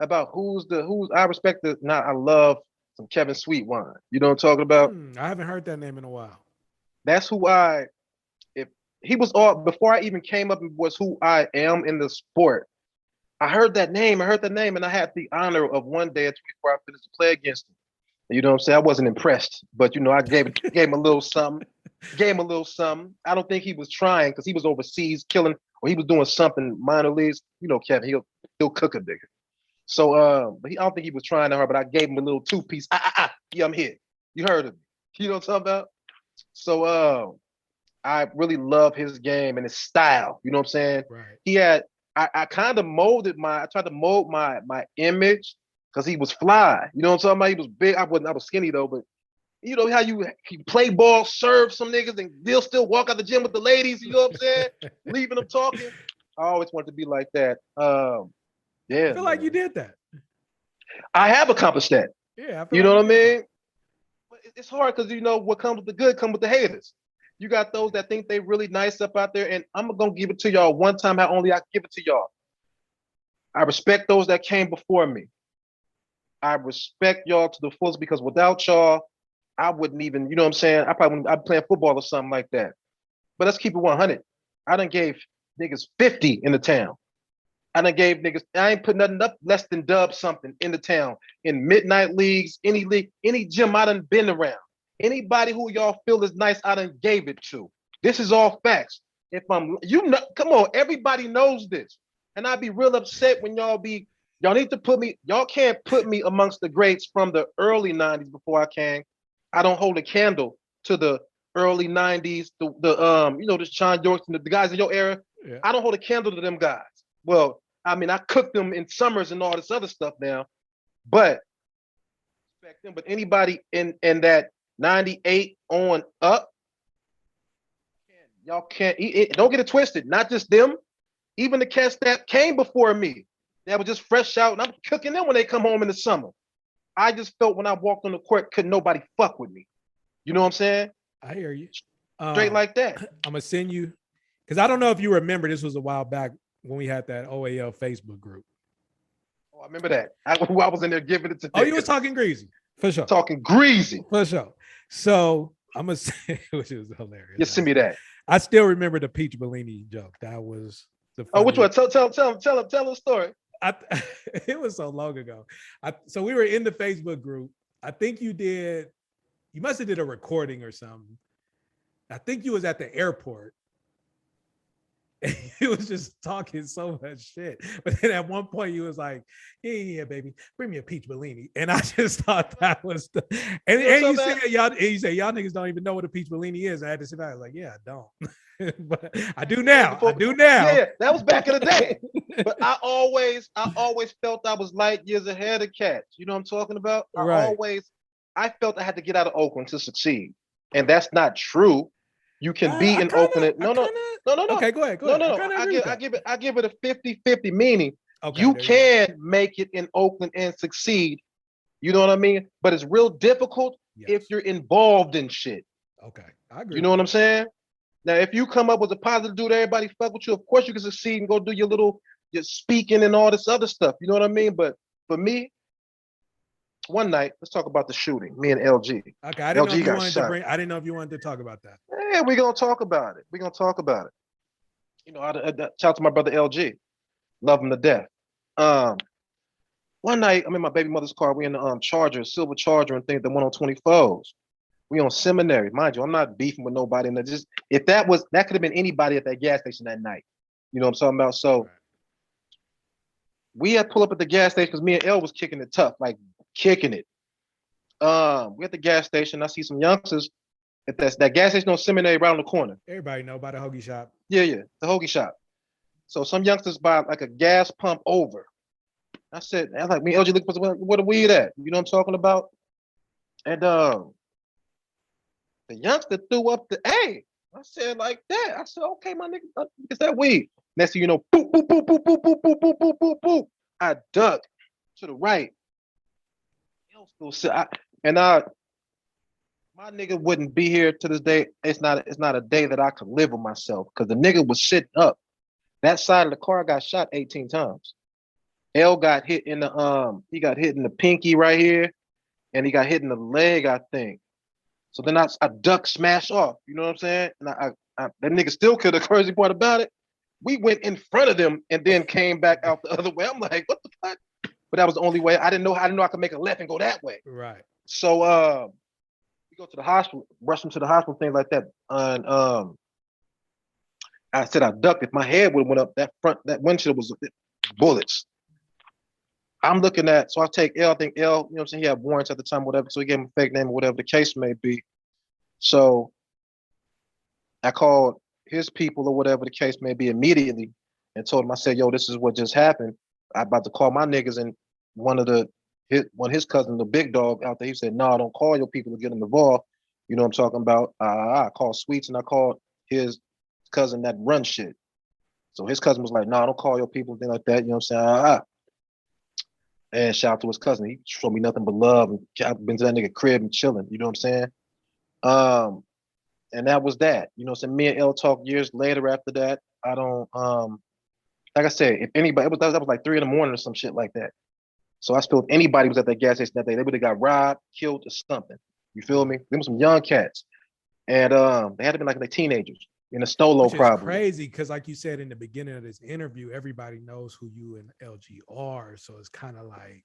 about who's I respect the. Now I love some Kevin Sweetwine. You know what I'm talking about? I haven't heard that name in a while. That's who if he was all before I even came up and was who I am in the sport. I heard that name, and I had the honor of one day at 24 I finished to play against him. You know what I'm saying? I wasn't impressed, but you know, I gave him a little something. I don't think he was trying because he was overseas killing, or he was doing something minor leagues. You know, Kevin, he'll cook a nigga. So, but I don't think he was trying to hurt, but I gave him a little 2-piece. Yeah, I'm here. You heard of me. You know what I'm talking about? So, I really love his game and his style. You know what I'm saying? Right. I kind of I tried to mold my image because he was fly. You know what I'm talking about? He was big. I was skinny though, but you know how you play ball, serve some niggas, and they'll still walk out the gym with the ladies. You know what I'm saying? Leaving them talking. I always wanted to be like that. Yeah, I feel like you did that. I have accomplished that. Yeah, I feel You like know you what I did mean? But it's hard because you know what comes with the good come with the haters. You got those that think they really nice up out there, and I'm gonna give it to y'all one time. How only I can give it to y'all. I respect those that came before me. I respect y'all to the fullest because without y'all, I wouldn't even, you know what I'm saying? I probably wouldn't, I'd play football or something like that. But let's keep it 100. I done gave niggas 50 in the town. I done gave niggas, I ain't put nothing up less than dub something in the town. In midnight leagues, any league, any gym I done been around. Anybody who y'all feel is nice, I done gave it to. This is all facts. If I'm, you know, come on, everybody knows this. And I'd be real upset when y'all need to put me, y'all can't put me amongst the greats from the early 90s before I came. I don't hold a candle to the early 90s, you know, the Sean Yorks and the guys in your era. Yeah. I don't hold a candle to them guys. Well, I mean, I cooked them in summers and all this other stuff now, but respect them. But anybody in that 98 on up, y'all can't eat it. Don't get it twisted. Not just them, even the cats that came before me, that were just fresh out, and I'm cooking them when they come home in the summer. I just felt when I walked on the court, couldn't nobody fuck with me. You know what I'm saying? I hear you. Straight like that. I'm gonna send you, because I don't know if you remember, this was a while back when we had that OAL Facebook group. Oh, I remember that. I was in there giving it to. Oh, you was talking greasy for sure. Talking greasy for sure. So I'm gonna say, which is hilarious. You send me that. I still remember the Peach Bellini joke. That was the. Oh, which one? Tell the story. It was so long ago. So we were in the Facebook group. I think you must have did a recording or something. I think you was at the airport. And he was just talking so much shit. But then at one point you was like, yeah, baby, bring me a Peach Bellini. And I just thought that was and you said y'all niggas don't even know what a Peach Bellini is. I had to sit down. I was like, yeah, I don't. But I do now. Yeah, that was back in the day. But I always felt I was light years ahead of cats. You know what I'm talking about? I felt I had to get out of Oakland to succeed. And that's not true. You can be in Oakland. No. Okay, go ahead. No. I give it a 50-50, meaning you can make it in Oakland and succeed. You know what I mean? But it's real difficult if you're involved in shit. Okay, I agree. You know what I'm saying? Now, if you come up with a positive dude, everybody fuck with you. Of course, you can succeed and go do your speaking and all this other stuff. You know what I mean? But for me, one night, let's talk about the shooting. Me and LG. Okay, I didn't know if you wanted to talk about that. Yeah, we're gonna talk about it. You know, shout out to my brother LG. Love him to death. One night, I'm in my baby mother's car. We in the Charger, silver Charger, and think the one on 24s. We on Seminary, mind you. I'm not beefing with nobody. And just if that could have been anybody at that gas station that night. You know what I'm talking about? So we had to pull up at the gas station because me and L was kicking it tough, like kicking it. We at the gas station. I see some youngsters at that gas station on Seminary around the corner. Everybody know about the hoagie shop. Yeah, the hoagie shop. So some youngsters buy like a gas pump over. I like, me and LG look for where the weed at? You know what I'm talking about? And the youngster threw up the A. I said like that. I said, okay, my nigga, it's that weed. Next thing you know, boop, boop, boop, boop, boop, boop, boop, boop, boop, boop, boop. I duck to the right. My nigga wouldn't be here to this day. It's not a day that I could live with myself because the nigga was sitting up. That side of the car got shot 18 times. L got hit in he got hit in the pinky right here, and he got hit in the leg, I think. So then I duck smash off. You know what I'm saying? And that nigga still killed. The crazy part about it, we went in front of them and then came back out the other way. I'm like, what the fuck? But that was the only way. I didn't know I could make a left and go that way. Right. So we go to the hospital, rush him to the hospital, things like that. And I said I ducked. If my head would have went up, that windshield was bullets. I'm looking at, so I take L, I think L, you know what I'm saying, he had warrants at the time, whatever, so he gave him a fake name or whatever the case may be. So I called his people or whatever the case may be immediately and told him, I said, yo, this is what just happened. I'm about to call my niggas, and one of the his cousin, the big dog out there, he said, "No, don't call your people to get them involved." You know what I'm talking about? I called Sweets and I called his cousin that run shit. So his cousin was like, "No, don't call your people, thing like that." You know what I'm saying? And shout out to his cousin. He showed me nothing but love. And I've been to that nigga crib and chilling. You know what I'm saying? And that was that. You know what I'm saying? Me and L talk years later after that. I don't like I said, if anybody that was like 3 in the morning or some shit like that. So I feel if anybody was at that gas station that day, they would have got robbed, killed, or something. You feel me? Them were some young cats. And they had to be like they teenagers in a stolo Which is probably. crazy because, like you said in the beginning of this interview, everybody knows who you and LG are. So it's kind of like.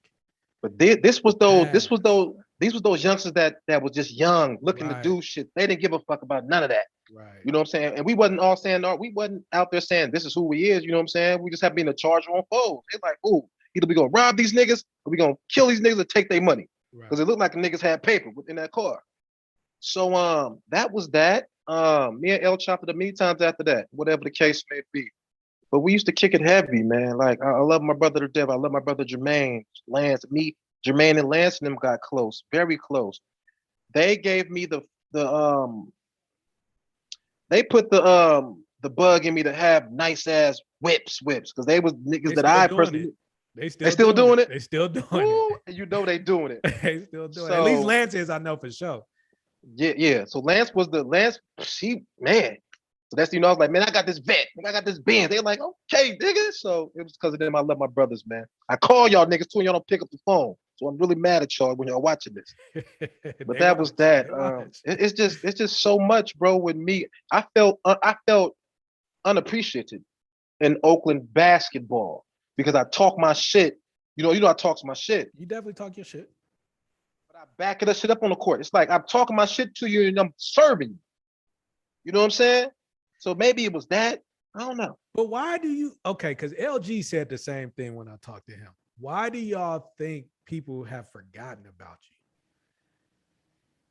But these was those youngsters that was just young, looking to do shit. They didn't give a fuck about none of that. Right. You know what I'm saying? And we wasn't out there saying this is who we is. You know what I'm saying? We just have been a charge on foes. It's like, ooh, either we gonna rob these niggas or we gonna kill these niggas or take their money. Because it looked like the niggas had paper within that car. So that was that. Me and L chopped it many times after that, whatever the case may be. But we used to kick it heavy, man. Like I love my brother to death. I love my brother Jermaine, Lance. Me, Jermaine and Lance and them got close, very close. They gave me they put the bug in me to have nice ass whips, because they was niggas that I personally. They still doing it. They still doing it. And you know they doing it. They still doing it. At least Lance is, I know for sure. Yeah. So Lance, man. So that's, I was like, man, I got this vet. I got this Benz. They're like, okay, nigga. So it was because of them. I love my brothers, man. I call y'all niggas too and y'all don't pick up the phone. So I'm really mad at y'all when y'all watching this. But that was that. It's just so much, bro, with me. I felt unappreciated in Oakland basketball because I talk my shit. You know, I talk my shit. You definitely talk your shit. But I back it shit up on the court. It's like I'm talking my shit to you and I'm serving you. You know what I'm saying? So maybe it was that. I don't know. But why do you, because LG said the same thing when I talked to him. Why do y'all think people have forgotten about you?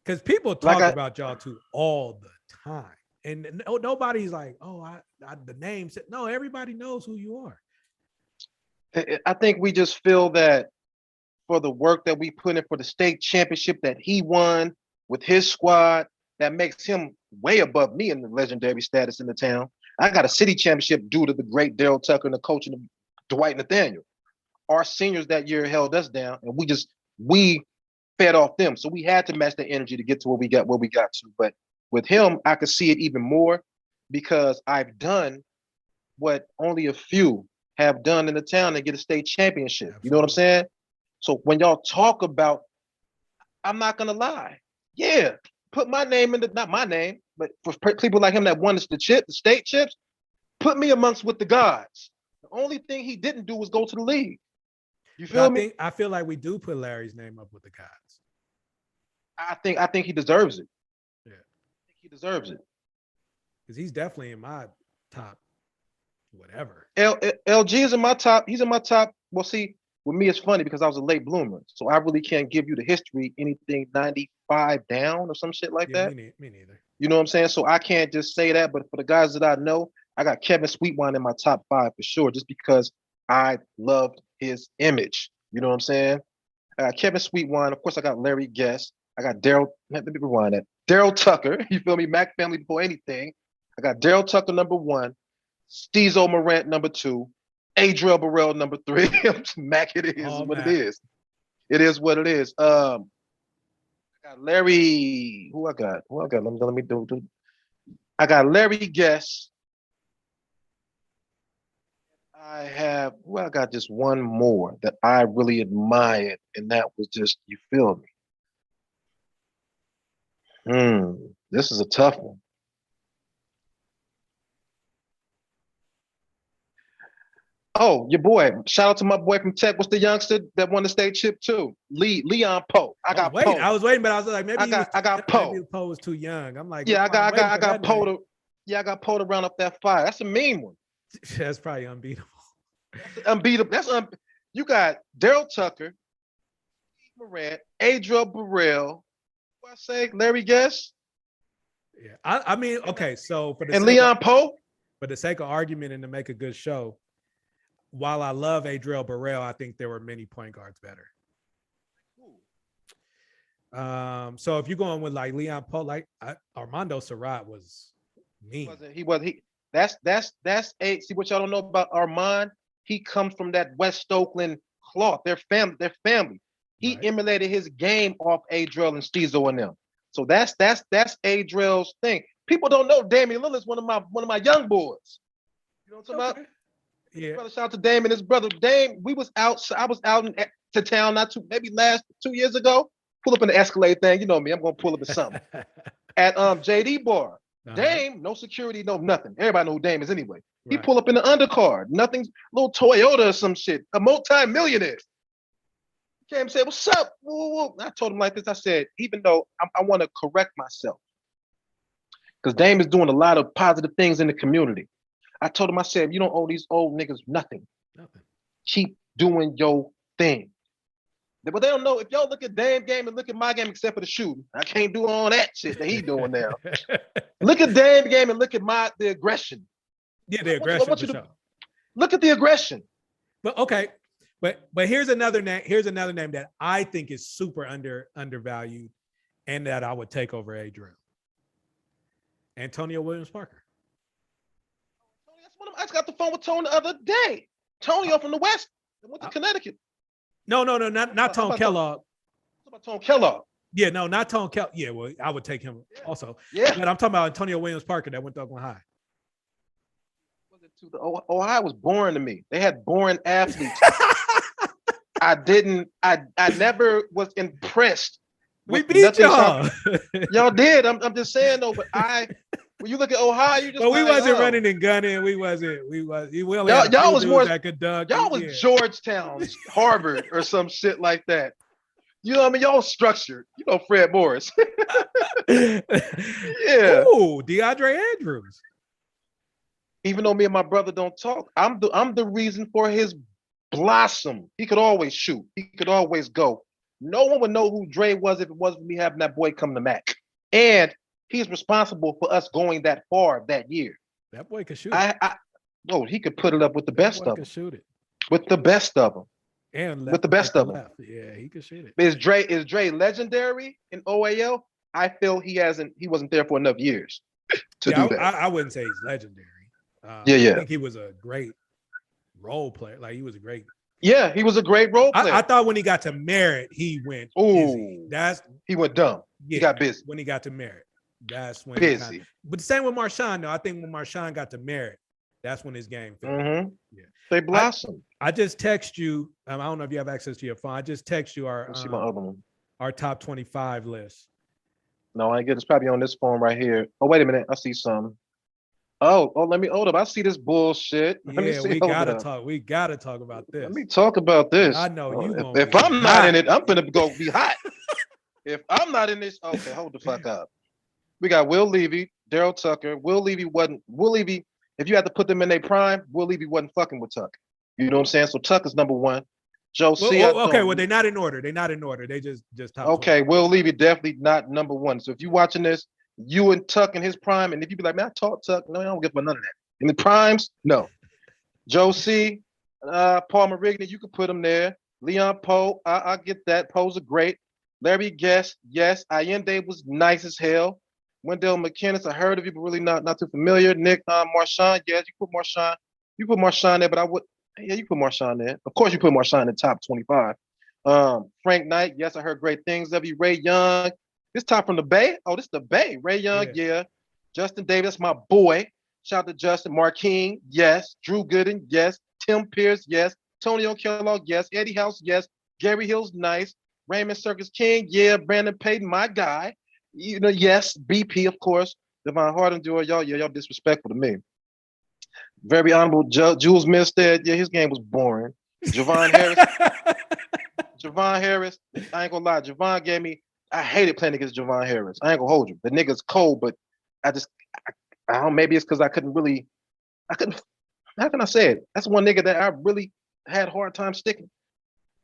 Because people talk about y'all too all the time. And nobody's like, the name said, no, everybody knows who you are. I think we just feel that for the work that we put in for the state championship that he won with his squad, that makes him way above me in the legendary status in the town. I got a city championship due to the great Daryl Tucker and the coach and Dwight Nathaniel. Our seniors that year held us down, and we fed off them. So we had to match the energy to get to where we got to. But with him, I could see it even more because I've done what only a few have done in the town to get a state championship. Absolutely. You know what I'm saying? So when y'all talk about, I'm not gonna lie. Yeah, put my name in not my name, but for people like him that won the state chips, put me amongst with the gods. The only thing he didn't do was go to the league. You feel me? I feel like we do put Larry's name up with the gods. I think he deserves it. Yeah. I think he deserves it. Because he's definitely in my top whatever. LG is in my top. He's in my top. Well, see, with me, it's funny because I was a late bloomer. So I really can't give you the history, anything 95 down or some shit like that. Me neither. You know what I'm saying? So I can't just say that. But for the guys that I know, I got Kevin Sweetwine in my top 5 for sure, just because I loved his image. You know what I'm saying? Kevin Sweetwine. Of course, I got Larry Guest. I got Daryl. Let me rewind that. Daryl Tucker. You feel me? Mack family before anything. I got Daryl Tucker number 1, Steezo Morant number 2, Adriel Burrell number 3. Mack, it is what it is. It is what it is. I got Larry. Who I got? Let me do. I got Larry Guest. I got just one more that I really admired, and that was just, you feel me? This is a tough one. Oh, your boy. Shout out to my boy from Tech. What's the youngster that won the state chip too? Leon Poe. Poe. I was waiting, but I was like, maybe I got Poe. Maybe Poe was too young. I'm like, I got Poe to round up that fire. That's a mean one. That's probably unbeatable. You got Daryl Tucker, Morant, Adriel Burrell. What I say, Larry Guest? Yeah, I mean, okay. So for the Leon Poe, for the sake of argument and to make a good show, while I love Adriel Burrell, I think there were many point guards better. So if you're going with like Leon Poe, like Armando Surratt was mean. That's see what y'all don't know about Armand. He comes from that West Oakland cloth. Their family. He Right. emulated his game off Adriel and Steezo and them. So that's Adriel's thing. People don't know Damian Lillard's one of my young boys. You know what I'm talking about? Yeah. Brother, shout out to Dame and his brother. Dame, I was out to town maybe last 2 years ago. Pull up in the Escalade thing. You know me, I'm gonna pull up in something. At JD bar. Dame, no security, no nothing. Everybody know who Dame is anyway. He pull up in the undercard, nothing, little Toyota or some shit, a multi-millionaire. He came and said, "What's up?" Woo. I told him like this. I said, even though I want to correct myself, because Dame is doing a lot of positive things in the community. I told him, I said, you don't owe these old niggas nothing. Keep doing your thing. But they don't know. If y'all look at Dame game and look at my game, except for the shooting, I can't do all that shit that he doing now. Look at Dame game and look at the aggression. Yeah, the aggression. Look at the aggression. But okay, but here's another name. Here's another name that I think is super undervalued, and that I would take over Adriel. Antonio Williams Parker. I just got the phone with Tony the other day. Tonio from the West. I went to Connecticut. No, not Tone Kellogg. What about Tone Kellogg? Yeah, no, not Tone Kellogg. Yeah, well, I would take him also. Yeah. But I'm talking about Antonio Williams Parker that went to Oakland High. Ohio was boring to me. They had boring athletes. I never was impressed. We beat y'all. Y'all did. I'm just saying though, but when you look at Ohio, you just. But we wasn't running and gunning. We wasn't. Y'all was more. That could dunk. Y'all was Georgetown, Harvard, or some shit like that. You know what I mean? Y'all structured. You know Fred Morris. Yeah. Oh, DeAndre Andrews. Even though me and my brother don't talk, I'm the reason for his blossom. He could always shoot. He could always go. No one would know who Dre was if it wasn't me having that boy come to Mack. And he's responsible for us going that far that year. That boy could shoot. He could put it up with the best of them. Shoot it. With the best of them. And with the best of them. Yeah, he could shoot it. Is Dre legendary in OAL? I feel he wasn't there for enough years to do that. I wouldn't say he's legendary. I think he was a great role player. Like he was a great. Yeah, he was a great role player. I thought when he got to Merritt, he went busy. He went dumb. Yeah, he got busy. When he got to Merritt. That's when busy. But the same with Marshawn, though. I think when Marshawn got to Merritt, that's when his game fit. Mm-hmm. Yeah. They blossomed. I just text you. I don't know if you have access to your phone. I just text you see my other one. Our top 25 list. No, I get it's probably on this phone right here. Oh, wait a minute. I see some. Oh, let me hold up. I see this bullshit. Let me see. We gotta talk. We gotta talk about this. Let me talk about this. I know you. If I'm not in it, I'm gonna go be hot. If I'm not in this, okay, hold the fuck up. We got Will Levy, Daryl Tucker. Will Levy, if you had to put them in their prime, Will Levy wasn't fucking with Tuck. You know what I'm saying? So Tuck is number one. Joe C. Okay, well, they're not in order. They just top. Okay, 20. Will Levy definitely not number one. So if you're watching this, you and Tuck in his prime, and if you be like, man, I taught Tuck. No, I don't give a none of that. In the primes, no. Joe C., Paul Marigny, you could put him there. Leon Poe, I get that. Poe's a great. Larry Guest, yes. Allende was nice as hell. Wendell McKinnis, I heard of you, but really not too familiar. Nick Marshawn, yes, you put Marshawn. You put Marshawn there, but I would. Yeah, you put Marshawn there. Of course, you put Marshawn in the top 25. Frank Knight, yes, I heard great things of you. Ray Young, this top from the Bay. Oh, this is the Bay. Ray Young, yeah. Justin Davis, my boy. Shout out to Justin. Marking, yes. Drew Gooden, yes. Tim Pierce, yes. Tonio Kellogg, yes. Eddie House, yes. Gary Hill's nice. Raymond Circus King, yeah. Brandon Payton, my guy. You know, yes. BP, of course. Devon Harden, y'all disrespectful to me. Very honorable Jules Milstead. Yeah, his game was boring. Javon Harris. I ain't gonna lie. Javon gave me. I hated playing against Javon Harris. I ain't gonna hold you. The nigga's cold, but I don't know. Maybe it's because I couldn't. How can I say it? That's one nigga that I really had a hard time sticking.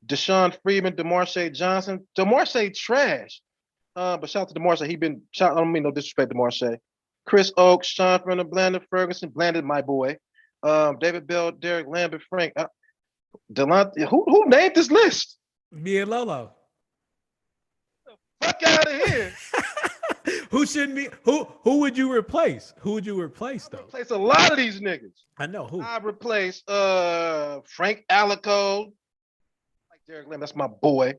Deshaun Freeman, DeMarshe Johnson. DeMarshe trash. But shout out to DeMarshe. I don't mean no disrespect to DeMarshe. Chris Oakes, Sean Ferner, Blandon Ferguson, Blandon, my boy. David Bell, Derek Lambert, Frank. Delante. Who named this list? Me and Lolo. Fuck out of here. Who shouldn't be? Who would you replace? Who would you replace though? Replace a lot of these niggas. I know who. I replace Frank Alico. Like Derek Lamb, that's my boy.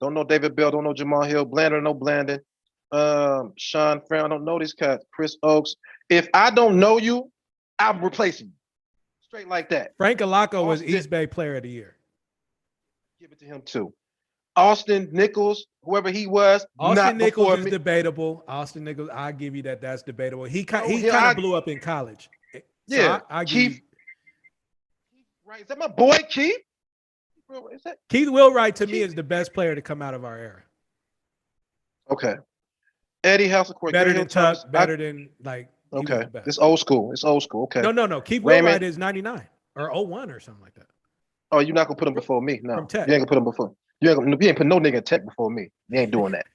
Don't know David Bell, don't know Jamal Hill, Blander, no Blandon. Sean Brown, I don't know these cats. Chris Oakes. If I don't know you, I'm replacing you. Straight like that. Frank Alaco was East Bay Player of the Year. Give it to him too. Austin Nichols, whoever he was. Austin Nichols is debatable. Austin Nichols, I give you that. That's debatable. He kind of blew up in college. So yeah, I give Keith. Right, is that my boy Keith? Is that Keith Wilwright to me is the best player to come out of our era. Okay. Eddie House, of course. Better than Tuck. Better than like. Okay, it's old school. It's old school. Okay. No. Keith Wilwright is 99 or 01 or something like that. Oh, you're not gonna put him before me? No, From Tech. You ain't gonna put him before. You ain't put no nigga in Tech before me. You ain't doing that.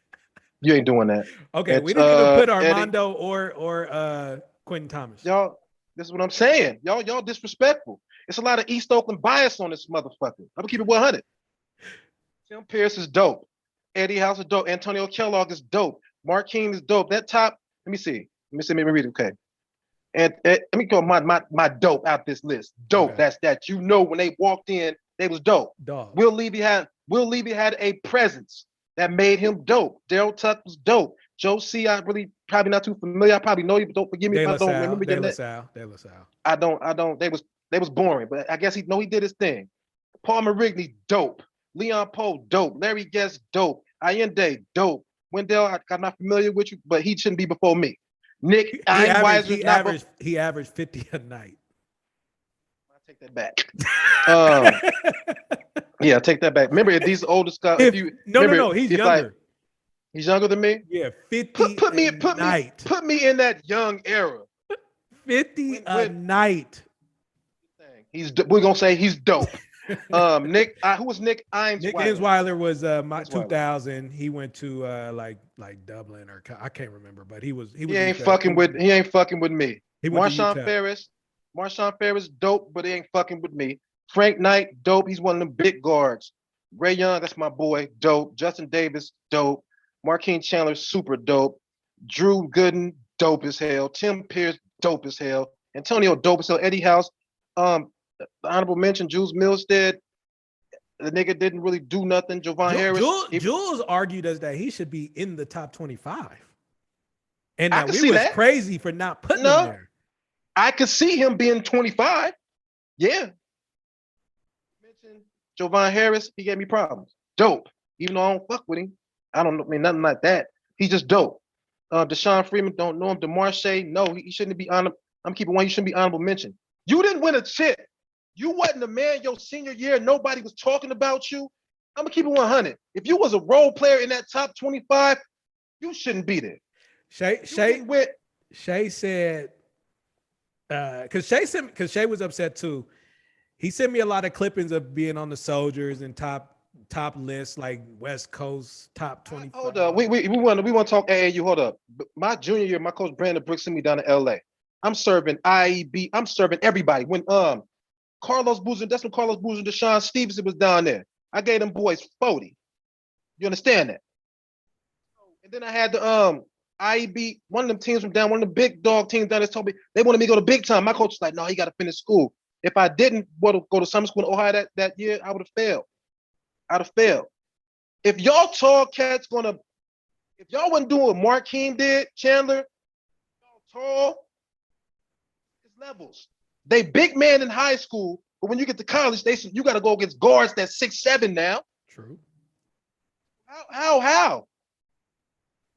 You ain't doing that. Okay, we didn't even put Armando or Quentin Thomas. Y'all, this is what I'm saying. Y'all disrespectful. It's a lot of East Oakland bias on this motherfucker. I'm gonna keep it 100. Tim Pierce is dope. Eddie House is dope. Antonio Kellogg is dope. Mark King is dope. That top. Let me see. Let me read it. Okay. And let me go my dope out this list. Dope. Okay. That's that. You know, when they walked in, they was dope. Dog. Will Levy had a presence that made him dope. Daryl Tuck was dope. Joe C, I really probably not too familiar. I probably know you, but don't forgive me if I don't remember your name. De La Salle. I don't. They was boring, but I guess he did his thing. Paul Marigny, dope. Leon Poe, dope. Larry Guest, dope. Allende, dope. Wendell, I'm not familiar with you, but he shouldn't be before me. Nick he averaged 50 a night. I'll take that back. Yeah, take that back. Remember, if these older Scott, he's younger. He's younger than me. Yeah, 50. Put me in that young era. 50 a night. We're gonna say he's dope. Nick, who was Nick Einsweiler? Nick Einsweiler was 2000. He went to like Dublin or I can't remember, but he ain't fucking with me. Marshawn Ferris, dope, but he ain't fucking with me. Frank Knight, dope. He's one of them big guards. Ray Young, that's my boy, dope. Justin Davis, dope. Marquine Chandler, super dope. Drew Gooden, dope as hell. Tim Pierce, dope as hell. Antonio, dope as hell. Eddie House, the honorable mention, Jules Milstead. The nigga didn't really do nothing. Jovan Harris. Jules argued as that he should be in the top 25. And that we was crazy for not putting him there. I could see him being 25. Yeah. Mention Jovan Harris, he gave me problems. Dope. Even though I don't fuck with him. I don't know, nothing like that. He's just dope. Deshaun Freeman, don't know him. DeMarche, no, he shouldn't be honorable. I'm keeping one, you shouldn't be honorable mention. You didn't win a chip. You wasn't a man your senior year. Nobody was talking about you. I'm gonna keep it 100. If you was a role player in that top 25, you shouldn't be there. Shay said, because Shay was upset too. He sent me a lot of clippings of being on the Soldiers and top lists like West Coast top 25. Hold up, we want to talk AAU. Hold up. My junior year, my coach Brandon Brooks sent me down to LA. I'm serving IEB. I'm serving everybody. When Carlos Boozer, that's when Carlos Boozer and Deshaun Stevenson was down there. I gave them boys 40. You understand that? And then I had the IEB, one of them teams from down, one of the big dog teams down there told me they wanted me to go to big time. My coach was like, no, he got to finish school. If I didn't go to summer school in Ohio that year, I would have failed. I'd have failed. If y'all tall cats if y'all wasn't doing what Markeem did, Chandler, y'all tall, it's levels. They big man in high school, but when you get to college, you got to go against guards that's 6'7" now. True. How?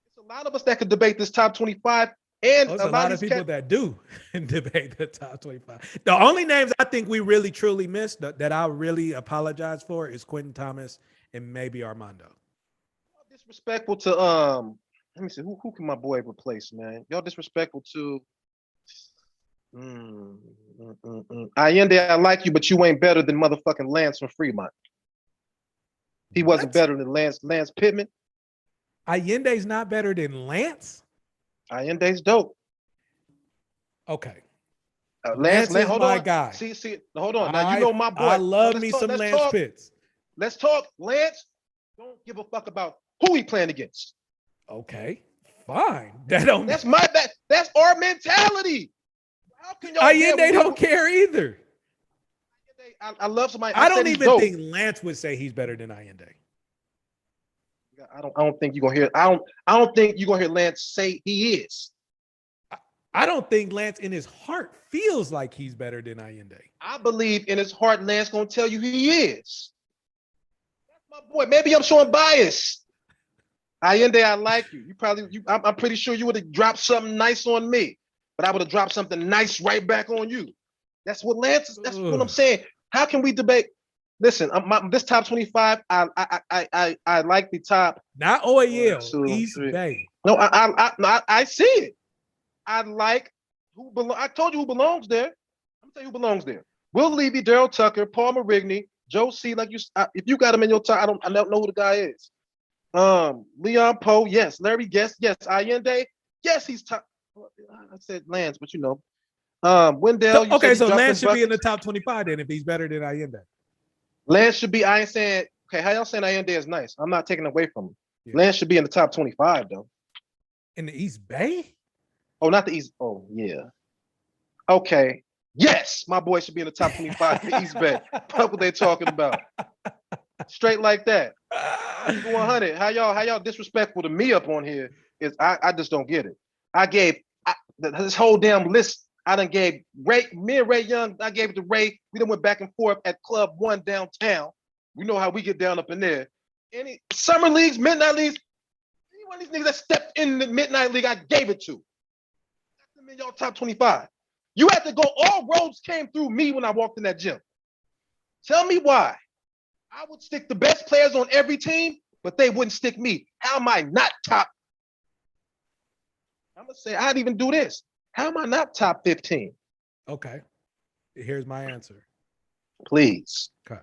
There's a lot of us that could debate this top 25, and there's a lot of people that do debate the top 25. The only names I think we really truly missed that I really apologize for is Quentin Thomas and maybe Armando. Disrespectful to let me see who can my boy replace, man? Y'all disrespectful to. Allende, I like you, but you ain't better than motherfucking Lance from Fremont. He wasn't better than Lance Pittman. Allende's not better than Lance? Allende's dope. Okay. Lance is hold my on. guy. See, hold on. Now, you know my boy. I love me some Lance Pitts. Let's talk. Lance, don't give a fuck about who he playing against. Okay, fine. That don't. That's my bad. That's our mentality. How can y'all? Allende don't care either. I love somebody. I don't said he's even dope. think Lance would say he's better than Allende. I don't think you're gonna hear. I don't think you're gonna hear Lance say he is. I don't think Lance in his heart feels like he's better than Allende. I believe in his heart, Lance gonna tell you he is. That's my boy. Maybe I'm showing bias. Allende, I like you. I'm pretty sure you would have dropped something nice on me, but I would have dropped something nice right back on you. That's what Lance is. That's what I'm saying. How can we debate? Listen, this top 25, I like the top. Not OAL, East Bay. No, I see it. I like who belong. I told you who belongs there. I'm gonna tell you who belongs there. Will Levy, Daryl Tucker, Paul Marigny, Joe C. Like you, if you got him in your top, I don't know who the guy is. Leon Poe, yes. Larry Guest, yes. Allende, yes. He's top. I said Lance, but you know. Wendell. So Lance should be in the top 25 then if he's better than Allende. Lance should be. I ain't saying. Okay, how y'all saying Allende is nice? I'm not taking away from him. Yeah. Lance should be in the top 25 though. In the East Bay? Oh, not the East. Oh, yeah. Okay. Yes, my boy should be in the top 25 in the East Bay. Fuck what they talking about. Straight like that. 100. How y'all disrespectful to me up on here is I just don't get it. I gave this whole damn list. I done gave me and Ray Young. I gave it to Ray. We done went back and forth at Club 1 downtown. We know how we get down up in there. Any summer leagues, midnight leagues. Any one of these niggas that stepped in the midnight league, I gave it to. In y'all top 25. You had to go, all roads came through me when I walked in that gym. Tell me why. I would stick the best players on every team, but they wouldn't stick me. How am I not top? I'm gonna say I'd even do this. How am I not top 15? Okay. Here's my answer. Please. Okay.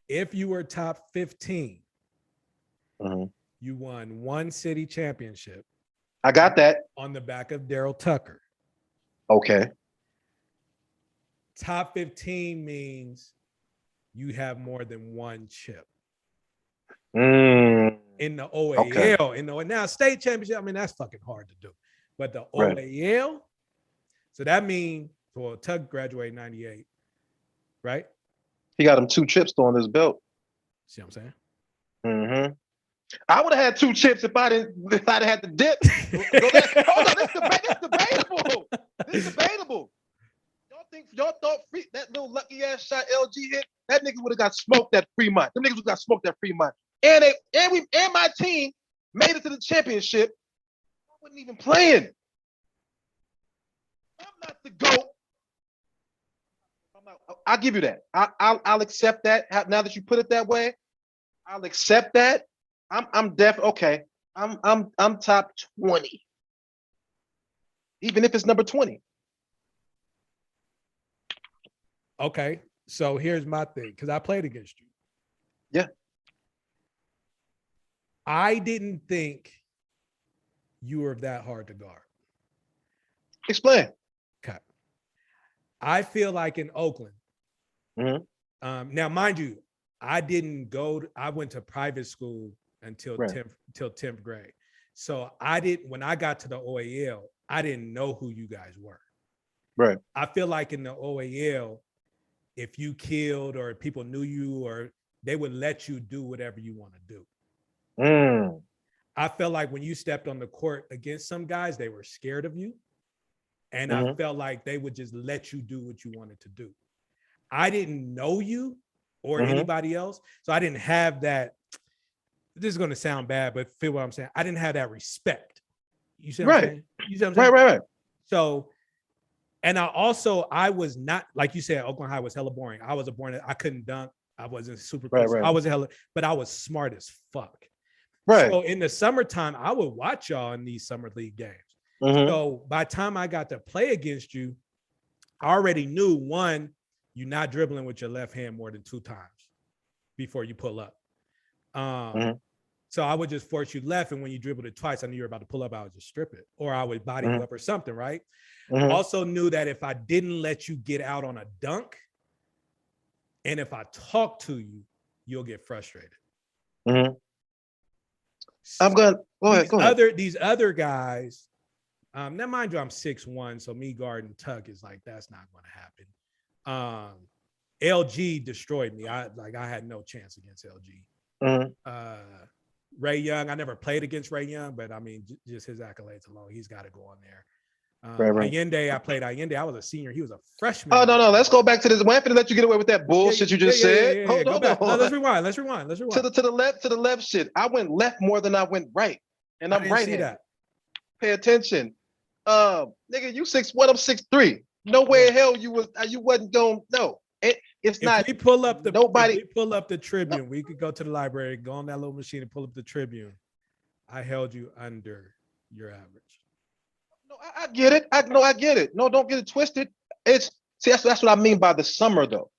If you were top 15, you won one city championship. I got that. On the back of Daryl Tucker. Okay. Top 15 means you have more than one chip. In the OAL, now state championship, I mean, that's fucking hard to do. But the OAL, so that means, well, Tucker graduated 98, right? He got him 2 chips on his belt. See what I'm saying? Mm-hmm. I would have had 2 chips if I'd had the dip. Hold on, this debatable. This is debatable. Y'all thought that little lucky ass shot LG hit, that nigga would have got smoked at Fremont. Them niggas would have got smoked at Fremont. And my team made it to the championship. I wasn't even playing. I'm not the GOAT. I'll give you that. I'll accept that. Now that you put it that way, I'll accept that. I'm definitely okay. I'm top 20. Even if it's number 20. Okay. So here's my thing, because I played against you. Yeah. I didn't think you were that hard to guard. Explain. Okay. I feel like in Oakland. Now, mind you, I went to private school until 10th grade. So when I got to the OAL, I didn't know who you guys were. Right. I feel like in the OAL, if you killed or people knew you, or they would let you do whatever you want to do. I felt like when you stepped on the court against some guys, they were scared of you. And I felt like they would just let you do what you wanted to do. I didn't know you or anybody else. So I didn't have that. This is going to sound bad, but feel what I'm saying. I didn't have that respect. You see what I'm saying? You see what I'm saying? Right. So, and I was not, like you said, Oakland High was hella boring. I couldn't dunk. I wasn't super close. I was but I was smart as fuck. Right. So in the summertime, I would watch y'all in these summer league games. So by the time I got to play against you, I already knew, one, you're not dribbling with your left hand more than 2 times before you pull up. So I would just force you left, and when you dribbled it twice, I knew you were about to pull up, I would just strip it, or I would body you up or something, right? Also knew that if I didn't let you get out on a dunk, and if I talk to you, you'll get frustrated. I'm going. Go ahead. These other guys. Now, mind you, I'm 6'1", so me guarding Tuck is like that's not going to happen. LG destroyed me. I had no chance against LG. Mm-hmm. Ray Young, I never played against Ray Young, but I mean, just his accolades alone, he's got to go on there. Right. Allende, I played Allende. I was a senior. He was a freshman. Oh no, let's go back to this. We're let you get away with that bullshit you just said. Hold on. No, let's rewind. To the left shit. I went left more than I went right, and I'm right handed. Pay attention, nigga. You 6'1", I'm 6'3". No way in hell you wasn't going. No, it's not. If we pull up the nobody. If we pull up the Tribune. We could go to the library, go on that little machine, and pull up the Tribune. I held you under your average. No, I get it. I get it. No, don't get it twisted. That's what I mean by the summer though.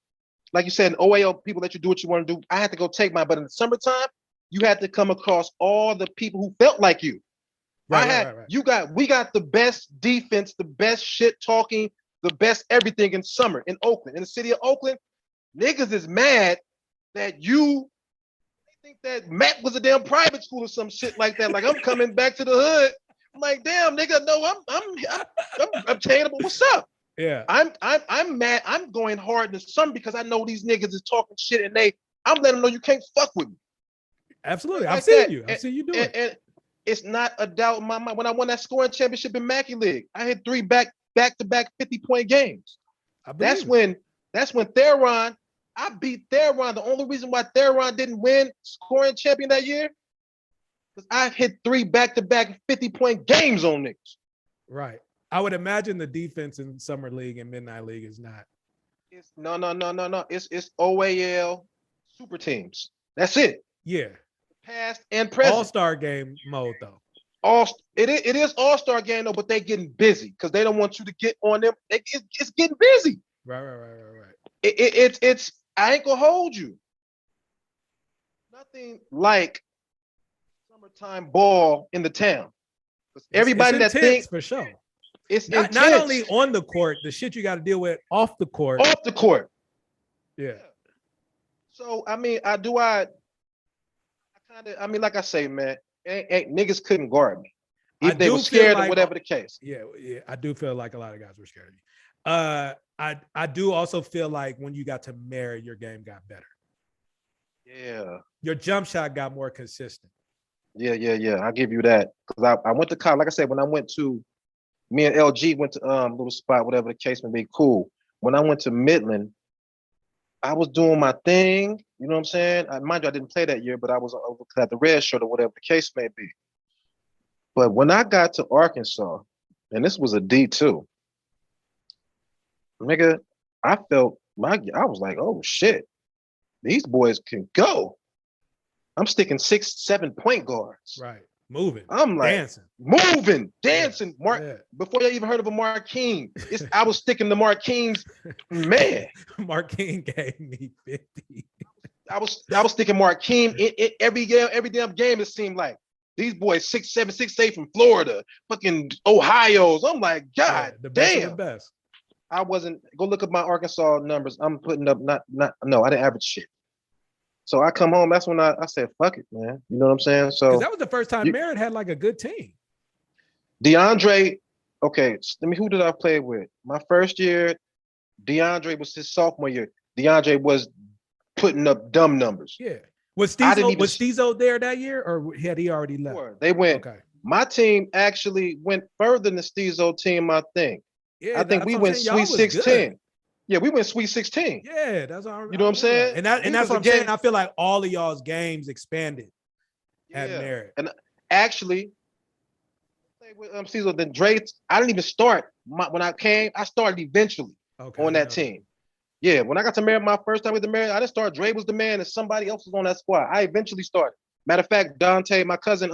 Like you said, in OAL, people let you do what you want to do. I had to go take mine, but in the summertime, you had to come across all the people who felt like you. Right. We got the best defense, the best shit talking, the best everything in summer in Oakland, in the city of Oakland. Niggas is mad that they think that Mack was a damn private school or some shit like that. Like I'm coming back to the hood. I'm like, damn, nigga, no, I'm obtainable. What's up? Yeah. I'm mad. I'm going hard in the summer because I know these niggas is talking shit and I'm letting them know you can't fuck with me. Absolutely. Like I've seen you do it. And it's not a doubt in my mind. When I won that scoring championship in Mackey League, I hit 3 back-to-back 50-point games. That's when Theron, I beat Theron. The only reason why Theron didn't win scoring champion that year because I hit 3 back-to-back 50-point games on niggas. Right. I would imagine the defense in Summer League and Midnight League is not. It's no. It's OAL super teams. That's it. Yeah. Past and present. All-star game mode though. It is all-star game though, but they getting busy because they don't want you to get on them. It's getting busy. Right. It's I ain't gonna hold you. Nothing like summertime ball in the town. Everybody it's that thinks for sure. It's not only on the court, the shit you got to deal with off the court. Off the court. Yeah. So I mean, like I say, man, ain't niggas couldn't guard me. If they were scared or whatever the case. Yeah, I do feel like a lot of guys were scared of you. I do also feel like when you got to Merritt, your game got better. Yeah. Your jump shot got more consistent. Yeah. I'll give you that. Because I went to college. Like I said, when I went to me and LG went to little spot, whatever the case may be, cool. When I went to Midland, I was doing my thing. You know what I'm saying? Mind you, I didn't play that year, but I was at the red shirt or whatever the case may be. But when I got to Arkansas, and this was a D2, nigga, I was like, oh shit, these boys can go. I'm sticking 6-7 point guards. Right. Moving. I'm like dancing. Yeah. Before you even heard of a Marquine, I was sticking to Marquine's man. Marquine gave me 50. I was sticking Marquine in every damn game. It seemed like these boys 6'7", 6'8" from Florida, fucking Ohio's. I'm like, God the best damn. of the best. I wasn't. Go look at my Arkansas numbers. I'm putting up no. I didn't average shit. So I come home. That's when I said, "Fuck it, man." You know what I'm saying? So because that was the first time Merritt had like a good team. DeAndre. Okay, who did I play with? My first year, DeAndre was his sophomore year. DeAndre was putting up dumb numbers. Yeah. Was Stezo there that year, or had he already left? They went. Okay. My team actually went further than the Stezo team, I think. Yeah, I think we went Sweet 16. Yeah, we went Sweet 16. Yeah, that's all. You know what I'm saying? And that's what I'm saying. I feel like all of y'all's games expanded at Merritt. And actually, with Stezo, then Dre, I didn't even start. When I came, I started eventually on that team. Yeah, when I got to Merritt my first time with the Merritt, I didn't start. Dre was the man, and somebody else was on that squad. I eventually started. Matter of fact, Delante, my cousin,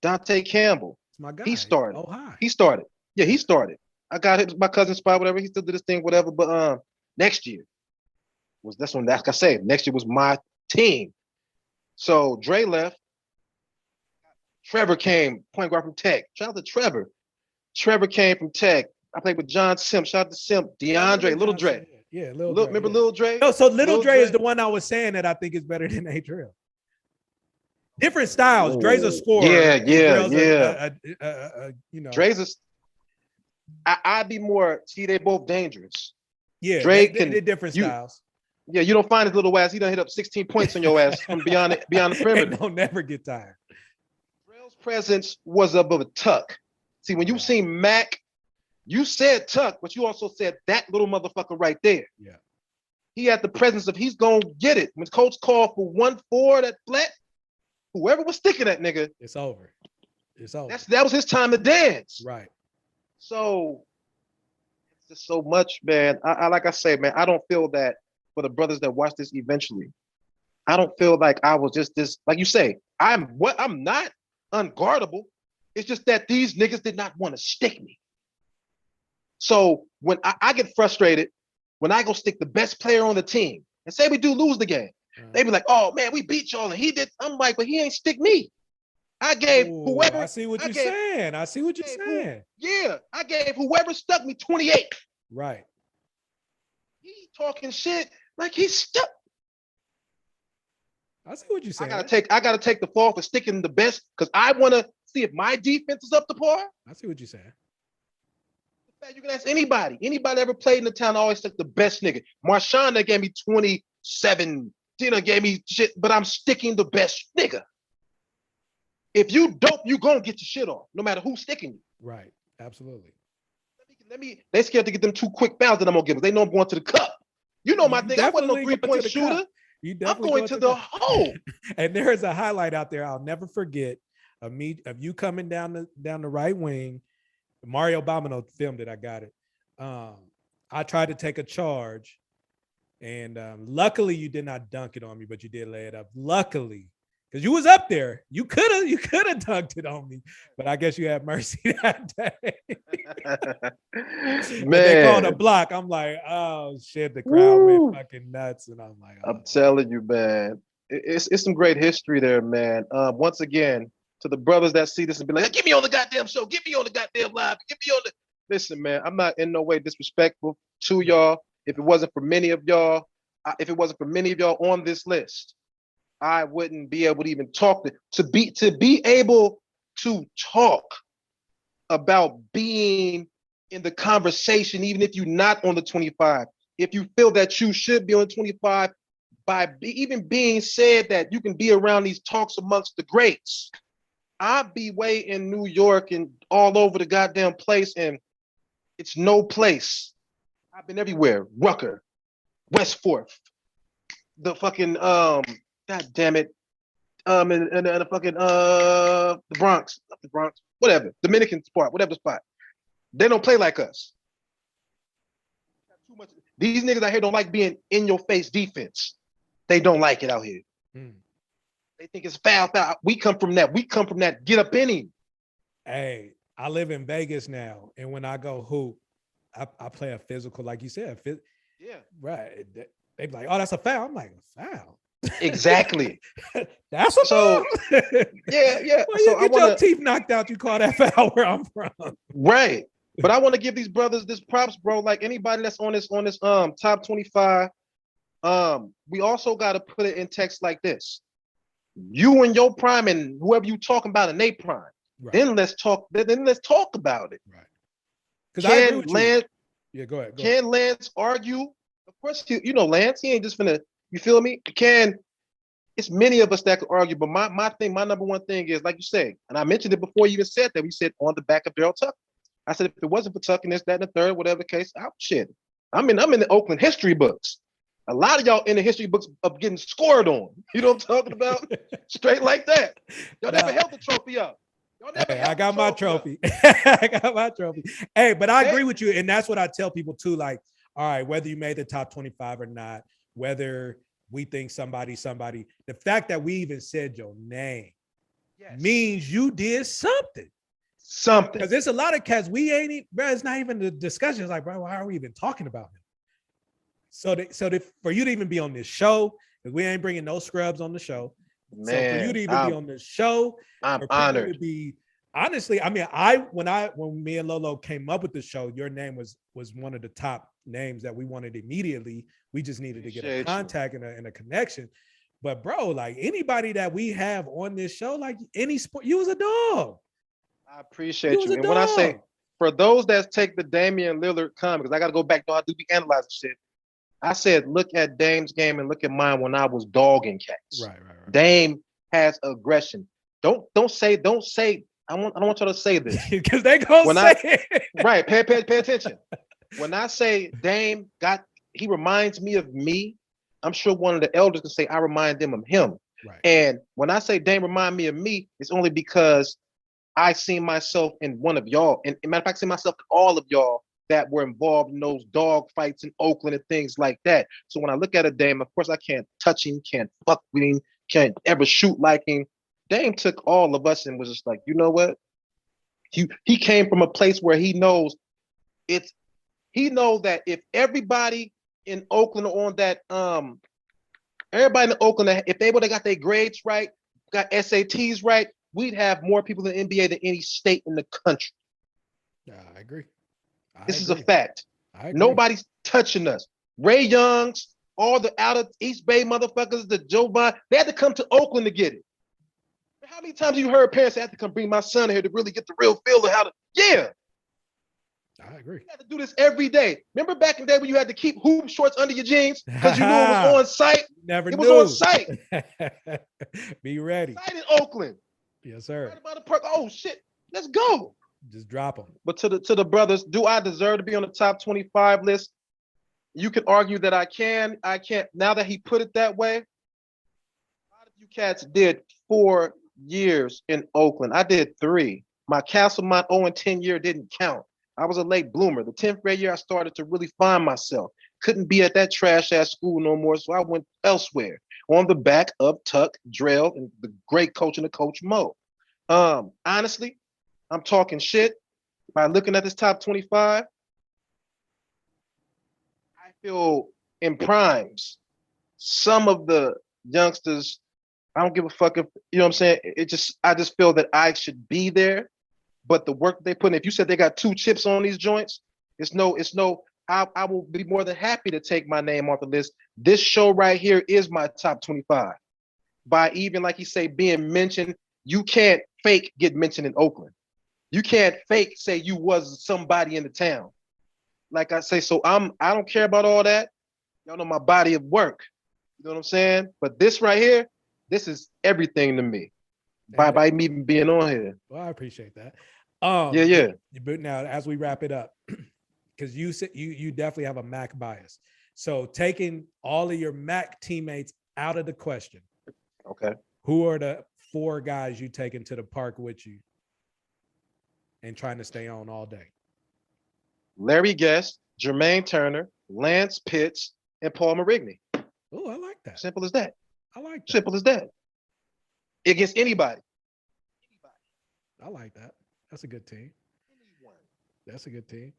Dante Campbell, my guy. He started. Oh, hi. He started. Yeah, he started. I got my cousin's spot, whatever. He still did his thing, whatever. But next year was this one. Like I said, next year was my team. So Dre left. Trevor came, point guard from Tech. Shout out to Trevor. Trevor came from Tech. I played with John Simp. Shout out to Simp. DeAndre, Little Dre. Yeah, Little Dre. Remember Little Dre? No, so Little Dre is the one I was saying that I think is better than A-Drill. Different styles. Dre's a scorer. Yeah. You know. Dre's I'd be more. See, they both dangerous. Yeah, Dre they're different styles. Yeah, you don't find his little ass. He done hit up 16 points on your ass from beyond the perimeter. And don't never get tired. Drell's presence was above a tuck. See, when you seen Mack, you said tuck, but you also said that little motherfucker right there. Yeah. He had the presence of he's gonna get it. When coach called for 1-4 that flat, whoever was sticking that nigga, it's over. It's over. That was his time to dance. Right. So it's just so much, man. I like I say, man, I don't feel that for the brothers that watch this eventually. I don't feel like I was just this, like you say, I'm not unguardable. It's just that these niggas did not want to stick me. So when I get frustrated, when I go stick the best player on the team, and say we do lose the game, they be like, oh man, we beat y'all and he did. I'm like, but he ain't stick me. I gave whoever. I see what you're saying. I gave whoever stuck me 28. Right. He talking shit like he's stuck. I see what you're saying. I gotta take the fall for sticking the best because I want to see if my defense is up to par. I see what you're saying. You can ask anybody. Anybody ever played in the town always took the best nigga. Marshawn that gave me 27. Tina gave me shit, but I'm sticking the best nigga. If you dope, you gonna get your shit off, no matter who's sticking you. Right. Absolutely. They scared to get them 2 quick fouls that I'm gonna give them. They know I'm going to the cup. You know my thing. I wasn't no 3-point shooter. I'm going to the hole. And there's a highlight out there I'll never forget of you coming down the right wing. Mario Bomino filmed it. I got it. I tried to take a charge, and luckily you did not dunk it on me, but you did lay it up. Luckily, because you was up there, you could have dunked it on me, but I guess you had mercy that day. Man, they called a block. I'm like, oh shit, the crowd went fucking nuts, and I'm like, I'm telling you, man, it's some great history there, man. Once again, to the brothers that see this and be like, get me on the goddamn show, get me on the goddamn live, get me on the. Listen, man, I'm not in no way disrespectful to y'all. If it wasn't for many of y'all on this list, I wouldn't be able to even talk to be able to talk about being in the conversation, even if you're not on the 25. If you feel that you should be on the 25, even being said that you can be around these talks amongst the greats. I'd be way in New York and all over the goddamn place, and it's no place. I've been everywhere. Rucker, West Fourth, the fucking god damn it, and the fucking the Bronx, whatever, Dominican spot, whatever spot. They don't play like us. These niggas out here don't like being in your face defense. They don't like it out here. They think it's foul. We come from that. Get up in him. Hey, I live in Vegas now, and when I go hoop, I play a physical, like you said. Yeah. Right. They be like, oh, that's a foul. I'm like, a foul. Exactly. That's a foul. Yeah. Well, you get your teeth knocked out, you call that foul where I'm from. Right. But I want to give these brothers this props, bro. Like anybody that's on this top 25, we also got to put it in text like this. You and your prime and whoever you talking about in their prime. Right. Then let's talk about it. Right. Because I agree with you. Yeah, go ahead. Can Lance argue? Of course, you know Lance. He ain't just finna. You feel me? It's many of us that could argue, but my number one thing is, like you say, and I mentioned it before you even said that, we said on the back of Daryl Tucker. I said if it wasn't for Tucker, this, that, and the third, whatever the case, shit. I'm in the Oakland history books. A lot of y'all in the history books of getting scored on. You know what I'm talking about? Straight like that. Y'all never held the trophy up. I got my trophy. I got my trophy. Hey, but I agree with you. And that's what I tell people too. Like, all right, whether you made the top 25 or not, whether we think somebody, the fact that we even said your name means you did something. Because there's a lot of cats we ain't even, bro, it's not even the discussion. It's like, bro, why are we even talking about him? So for you to even be on this show, because we ain't bringing no scrubs on the show. Man, so for you to even be on this show, I'm honored. To be, honestly, I mean, when me and Lolo came up with the show, your name was one of the top names that we wanted immediately. We just needed to get a contact and a connection. But bro, like anybody that we have on this show, like any sport, you was a dog. I appreciate you. a And when I say, dog. for those that take the Damian Lillard comment, because I got to go back to how I do be analyzing shit. I said, look at Dame's game and look at mine when I was dogging cats. Right. Dame has aggression. Don't say. I don't want y'all to say this. Because they gonna say it. Right. Pay attention. When I say Dame he reminds me of me, I'm sure one of the elders can say I remind them of him. Right. And when I say Dame remind me of me, it's only because I seen myself in one of y'all. And matter of fact, I see myself in all of y'all that were involved in those dog fights in Oakland and things like that. So when I look at a Dame, of course I can't touch him, can't fuck with him, can't ever shoot like him. Dame took all of us and was just like, you know what? He came from a place where he knows that if everybody in Oakland on that, everybody in Oakland, if they would have got their grades right, got SATs right, we'd have more people in the NBA than any state in the country. Yeah, I agree. This is a fact. I agree. Nobody's touching us. Ray Young's, all the out of East Bay motherfuckers, the Joe Biden, they had to come to Oakland to get it. How many times you heard parents say, I have to come bring my son here to really get the real feel of how to, yeah. I agree. You had to do this every day. Remember back in the day when you had to keep hoop shorts under your jeans because you knew it was on site? Never it knew. was on site. Be ready. Site in Oakland. Yes, sir. Right about the park. Oh shit, let's go. Just drop them. But to the brothers, do I deserve to be on the top 25 list? You can argue that I can. I can't. Now that he put it that way, a lot of you cats did 4 years in Oakland. I did 3. My Castlemont 0-10 year didn't count. I was a late bloomer. The 10th grade year, I started to really find myself. Couldn't be at that trash ass school no more, so I went elsewhere. On the back of Tuck, Drell, and the great coach and the Coach Mo. Honestly, I'm talking shit. By looking at this top 25, I feel in primes. Some of the youngsters, I don't give a fuck if, you know what I'm saying? I just feel that I should be there. But the work they put in, if you said they got 2 chips on these joints, I will be more than happy to take my name off the list. This show right here is my top 25. By even, like you say, being mentioned, you can't fake get mentioned in Oakland. You can't fake say you was somebody in the town. Like I say, so I don't care about all that. Y'all know my body of work. You know what I'm saying? But this right here, this is everything to me. By me even being on here. Well, I appreciate that. Yeah. But now, as we wrap it up, because you said you definitely have a Mack bias. So taking all of your Mack teammates out of the question. Okay. Who are the 4 guys you taking to the park with you and trying to stay on all day? Larry Guest, Jermaine Turner, Lance Pitts, and Paul Marigny. Oh, I like that. Simple as that. I like that. Simple as that. Against anybody. I like that. That's a good team. That's a good team.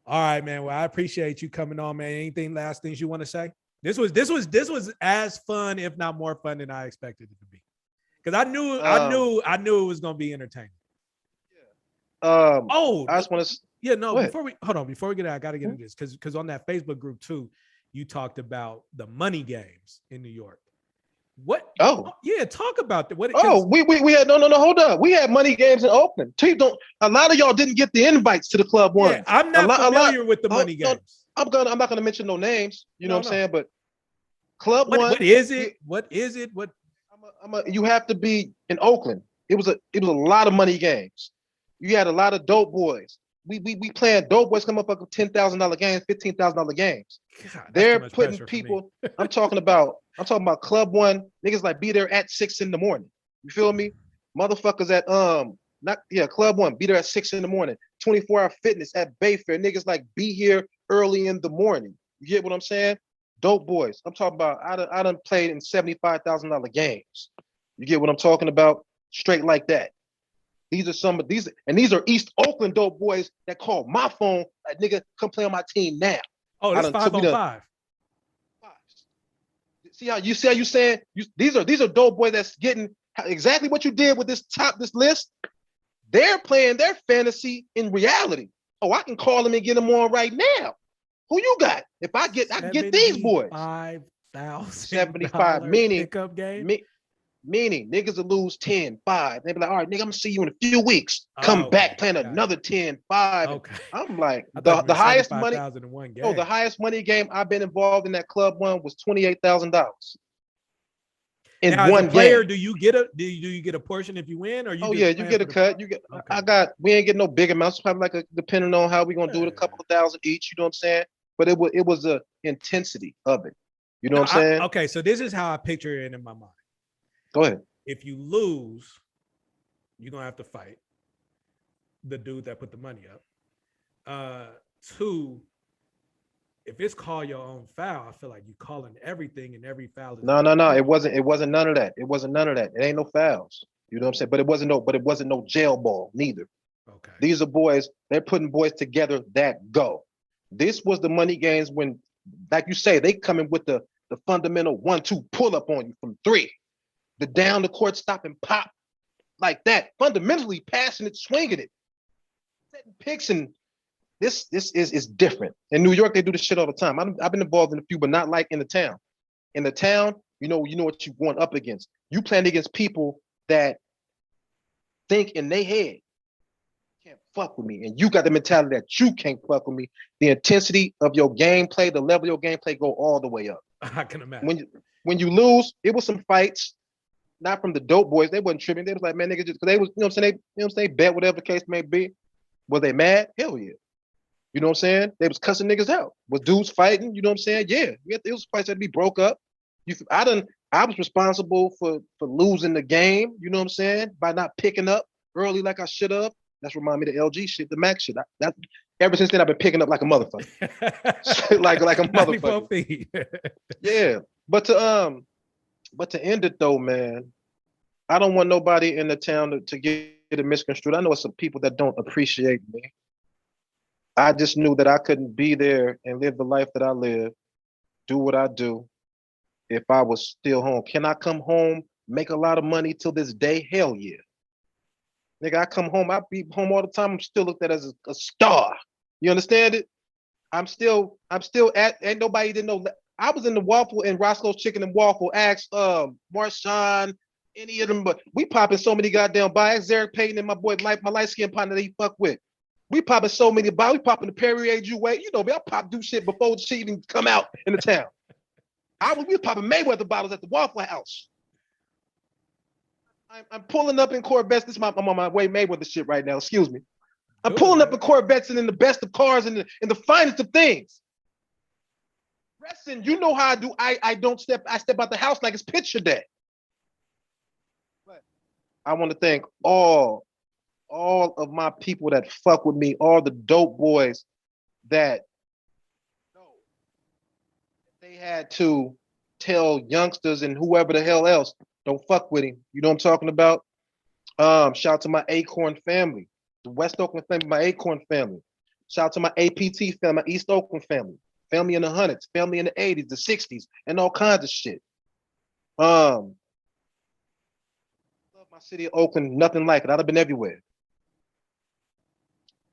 All right, man. Well, I appreciate you coming on, man. Anything last things you want to say? This was as fun, if not more fun than I expected it to be. Because I knew it was gonna be entertaining. I just want to. Yeah, no. Before we get out, I got to get into this because on that Facebook group too, you talked about the money games in New York. What? Oh, yeah. Talk about that. What? We had no. Hold up. We had money games in Oakland. A lot of y'all didn't get the invites to the club one. Yeah, I'm not familiar with the money games. I'm not gonna mention no names. You know what I'm saying? But club one. What is it? What is it? What? You have to be in Oakland. It was a lot of money games. You had a lot of dope boys. We playing dope boys come up with $10,000 games, $15,000 games. God, they're putting people. I'm talking about club one. Niggas like be there at 6 a.m. You feel me? Motherfuckers at club one. Be there at 6 a.m. 24-hour fitness at Bayfair. Niggas like be here early in the morning. You get what I'm saying? Dope boys. I'm talking about. I done played in $75,000 games. You get what I'm talking about? Straight like that. These are some of these, and these are East Oakland dope boys that call my phone like, nigga, come play on my team now. Oh, that's 5-on-5. See how you saying these are dope boys that's getting exactly what you did with this list. They're playing their fantasy in reality. Oh, I can call them and get them on right now. Who you got? If I can get these boys. $75, meaning, pickup game. meaning niggas will lose 10-5. They be like, all right, nigga, I'm gonna see you in a few weeks. Oh, Come okay. back playing another 10-5. Okay. I'm like, I thought you the meant highest money. 75,000 in one game. No, the highest money game I've been involved in that club won was $28,000 in now, one as a player, game. do you get a portion if you win, or you? Oh just yeah, you playing get for a the cut. fun? You get. Okay. We ain't getting no big amounts. Probably like depending on how we gonna do it, a couple of thousand each. You know what I'm saying? But it was the intensity of it. You know what I'm saying? Okay, so this is how I picture it in my mind. Go ahead. If you lose, you're gonna have to fight the dude that put the money up. Two, if it's call your own foul, I feel like you calling everything, and every foul is No. It wasn't none of that. It wasn't none of that. It ain't no fouls. You know what I'm saying? But it wasn't no jail ball neither. Okay. These are boys. They're putting boys together that go. This was the money games when, like you say, they coming with the fundamental 1-2 pull up on you from 3, the down the court stop and pop like that. Fundamentally passing it, swinging it, setting picks, and this is different. In New York, they do this shit all the time. I've been involved in a few, but not like in the town. In the town, you know what you're going up against. You playing against people that think in their head, can't fuck with me, and you got the mentality that you can't fuck with me. The intensity of your gameplay, the level of your gameplay, go all the way up. I can imagine. When you lose, it was some fights, not from the dope boys. They wasn't tripping. They was like, man, nigga, just because they was, you know what I'm saying? They bet whatever the case may be. Were they mad? Hell yeah. You know what I'm saying? They was cussing niggas out. Was dudes fighting? You know what I'm saying? Yeah. There was fights that be broke up. I was responsible for losing the game, you know what I'm saying? By not picking up early like I should have. That's remind me of the LG shit, the Mack shit. Ever since then, I've been picking up like a motherfucker. like a motherfucker. Feet. Yeah. But to end it though, man, I don't want nobody in the town to get it misconstrued. I know it's some people that don't appreciate me. I just knew that I couldn't be there and live the life that I live, do what I do, if I was still home. Can I come home, make a lot of money till this day? Hell yeah. Nigga, I come home, I be home all the time. I'm still looked at as a star. You understand it? I'm still ain't nobody didn't know. I was in the waffle and Roscoe's Chicken and Waffle. Ask Marshawn, any of them, but we popping so many goddamn buys. Zarek Payton and my boy, my light skin partner that he fuck with. We popping so many buys. We popping the Perrier Jouet. You know me, I pop do shit before shit even come out in the town. We was popping Mayweather bottles at the Waffle House. I'm pulling up in Corvettes. I'm on my way Mayweather shit right now. Excuse me. I'm pulling up in Corvettes and in the best of cars and in the finest of things. Wrestling, you know how I do. I step out the house like it's picture day. But I want to thank all of my people that fuck with me, all the dope boys that they had to tell youngsters and whoever the hell else, don't fuck with him. You know what I'm talking about? Shout out to my Acorn family, the West Oakland family, my Acorn family. Shout out to my APT family, my East Oakland family in the hundreds, family in the 80s, the 60s, and all kinds of shit. Love my city of Oakland, nothing like it. I'd have been everywhere.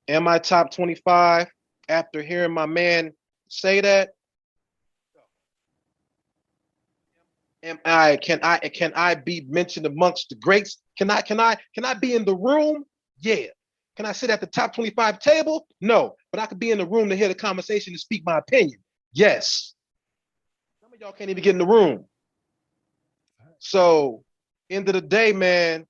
Am I top 25 after hearing my man say that? Can I be mentioned amongst the greats? Can I be in the room? Yeah. Can I sit at the top 25 table? No. But I could be in the room to hear the conversation and speak my opinion. Yes. Some of y'all can't even get in the room. So, end of the day, man.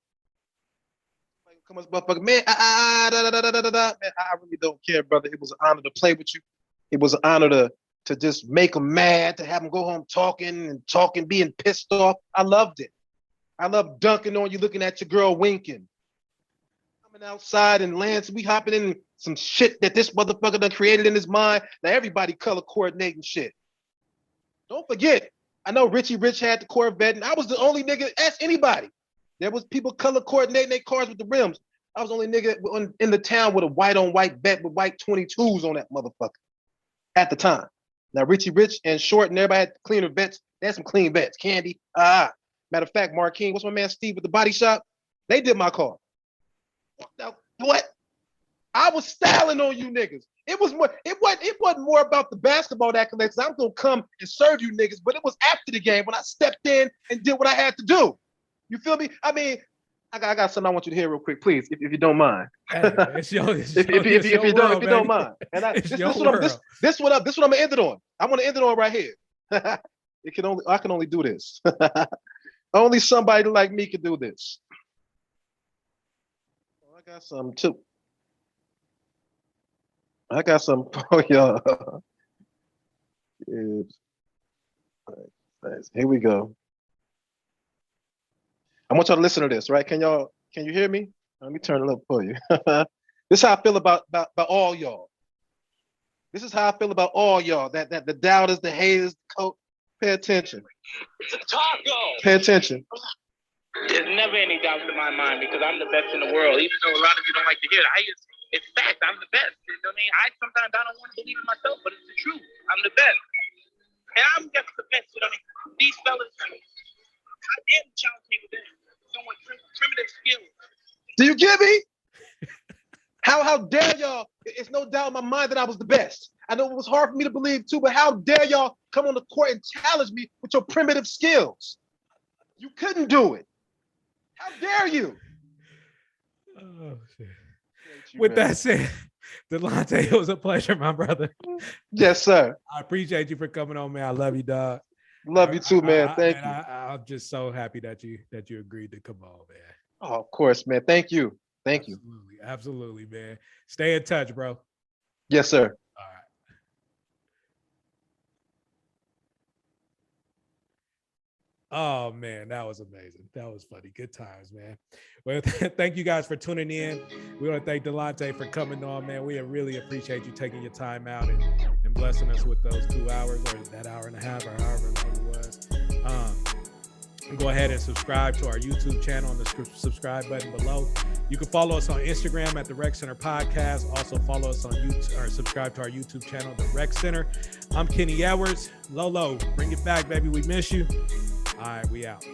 Come on, motherfucker, man. Man, I really don't care, brother. It was an honor to play with you. It was an honor to just make them mad, to have them go home talking, being pissed off. I loved it. I love dunking on you, looking at your girl winking. Coming outside and Lance, we hopping in some shit that this motherfucker done created in his mind. Now everybody color coordinating shit. Don't forget, I know Richie Rich had the Corvette, and I was the only nigga, ask anybody. There was people color coordinating their cars with the rims. I was the only nigga in the town with a white on white bet with white 22s on that motherfucker at the time. Now, Richie Rich and Short and everybody had cleaner vets. They had some clean vets. Candy. Matter of fact, Marquine, what's my man Steve with the body shop? They did my car. Now, what? I was styling on you niggas. It wasn't more about the basketball accolades. I'm gonna come and serve you niggas, but it was after the game when I stepped in and did what I had to do. You feel me? I mean, I got something I want you to hear real quick, please, if you don't mind. Hey, if you don't mind. And this what I'm gonna end it on. I'm gonna end it on right here. I can only do this. Only somebody like me can do this. I got some too. I got some for y'all. Here we go. I want y'all to listen to this, right? Can you hear me? Let me turn it up for you. This is how I feel about all y'all. This is how I feel about all y'all. That the doubters, the haters, the coach. Pay attention. Pay attention. There's never any doubt in my mind because I'm the best in the world. Even though a lot of you don't like to hear it, it's fact. I'm the best. You know what I mean? Sometimes I don't want to believe in myself, but it's the truth. I'm the best, and I'm just the best. You know what I mean? These fellas, I didn't challenge me with somewhat primitive skills. Do you get me? How dare y'all? It's no doubt in my mind that I was the best. I know it was hard for me to believe too, but how dare y'all come on the court and challenge me with your primitive skills? You couldn't do it. How dare you? Oh, shit. With that said, Delante, it was a pleasure, my brother. Yes, sir. I appreciate you for coming on, man. I love you, dog. Love you too, man. Thank you. I'm just so happy that you agreed to come on, man. Oh, of course, man. Thank you. Thank you. Absolutely, man. Stay in touch, bro. Yes, sir. All right. Oh man, that was amazing. That was funny. Good times, man. Well, thank you guys for tuning in. We want to thank Delante for coming on, man. We really appreciate you taking your time out and blessing us with those 2 hours or that hour and a half or however long it was. Go ahead and subscribe to our YouTube channel on the subscribe button below. You can follow us on Instagram at the Rec Center Podcast. Also follow us on YouTube or subscribe to our YouTube channel, the Rec Center. I'm Kenny Edwards. Lolo, bring it back, baby. We miss you. All right, we out.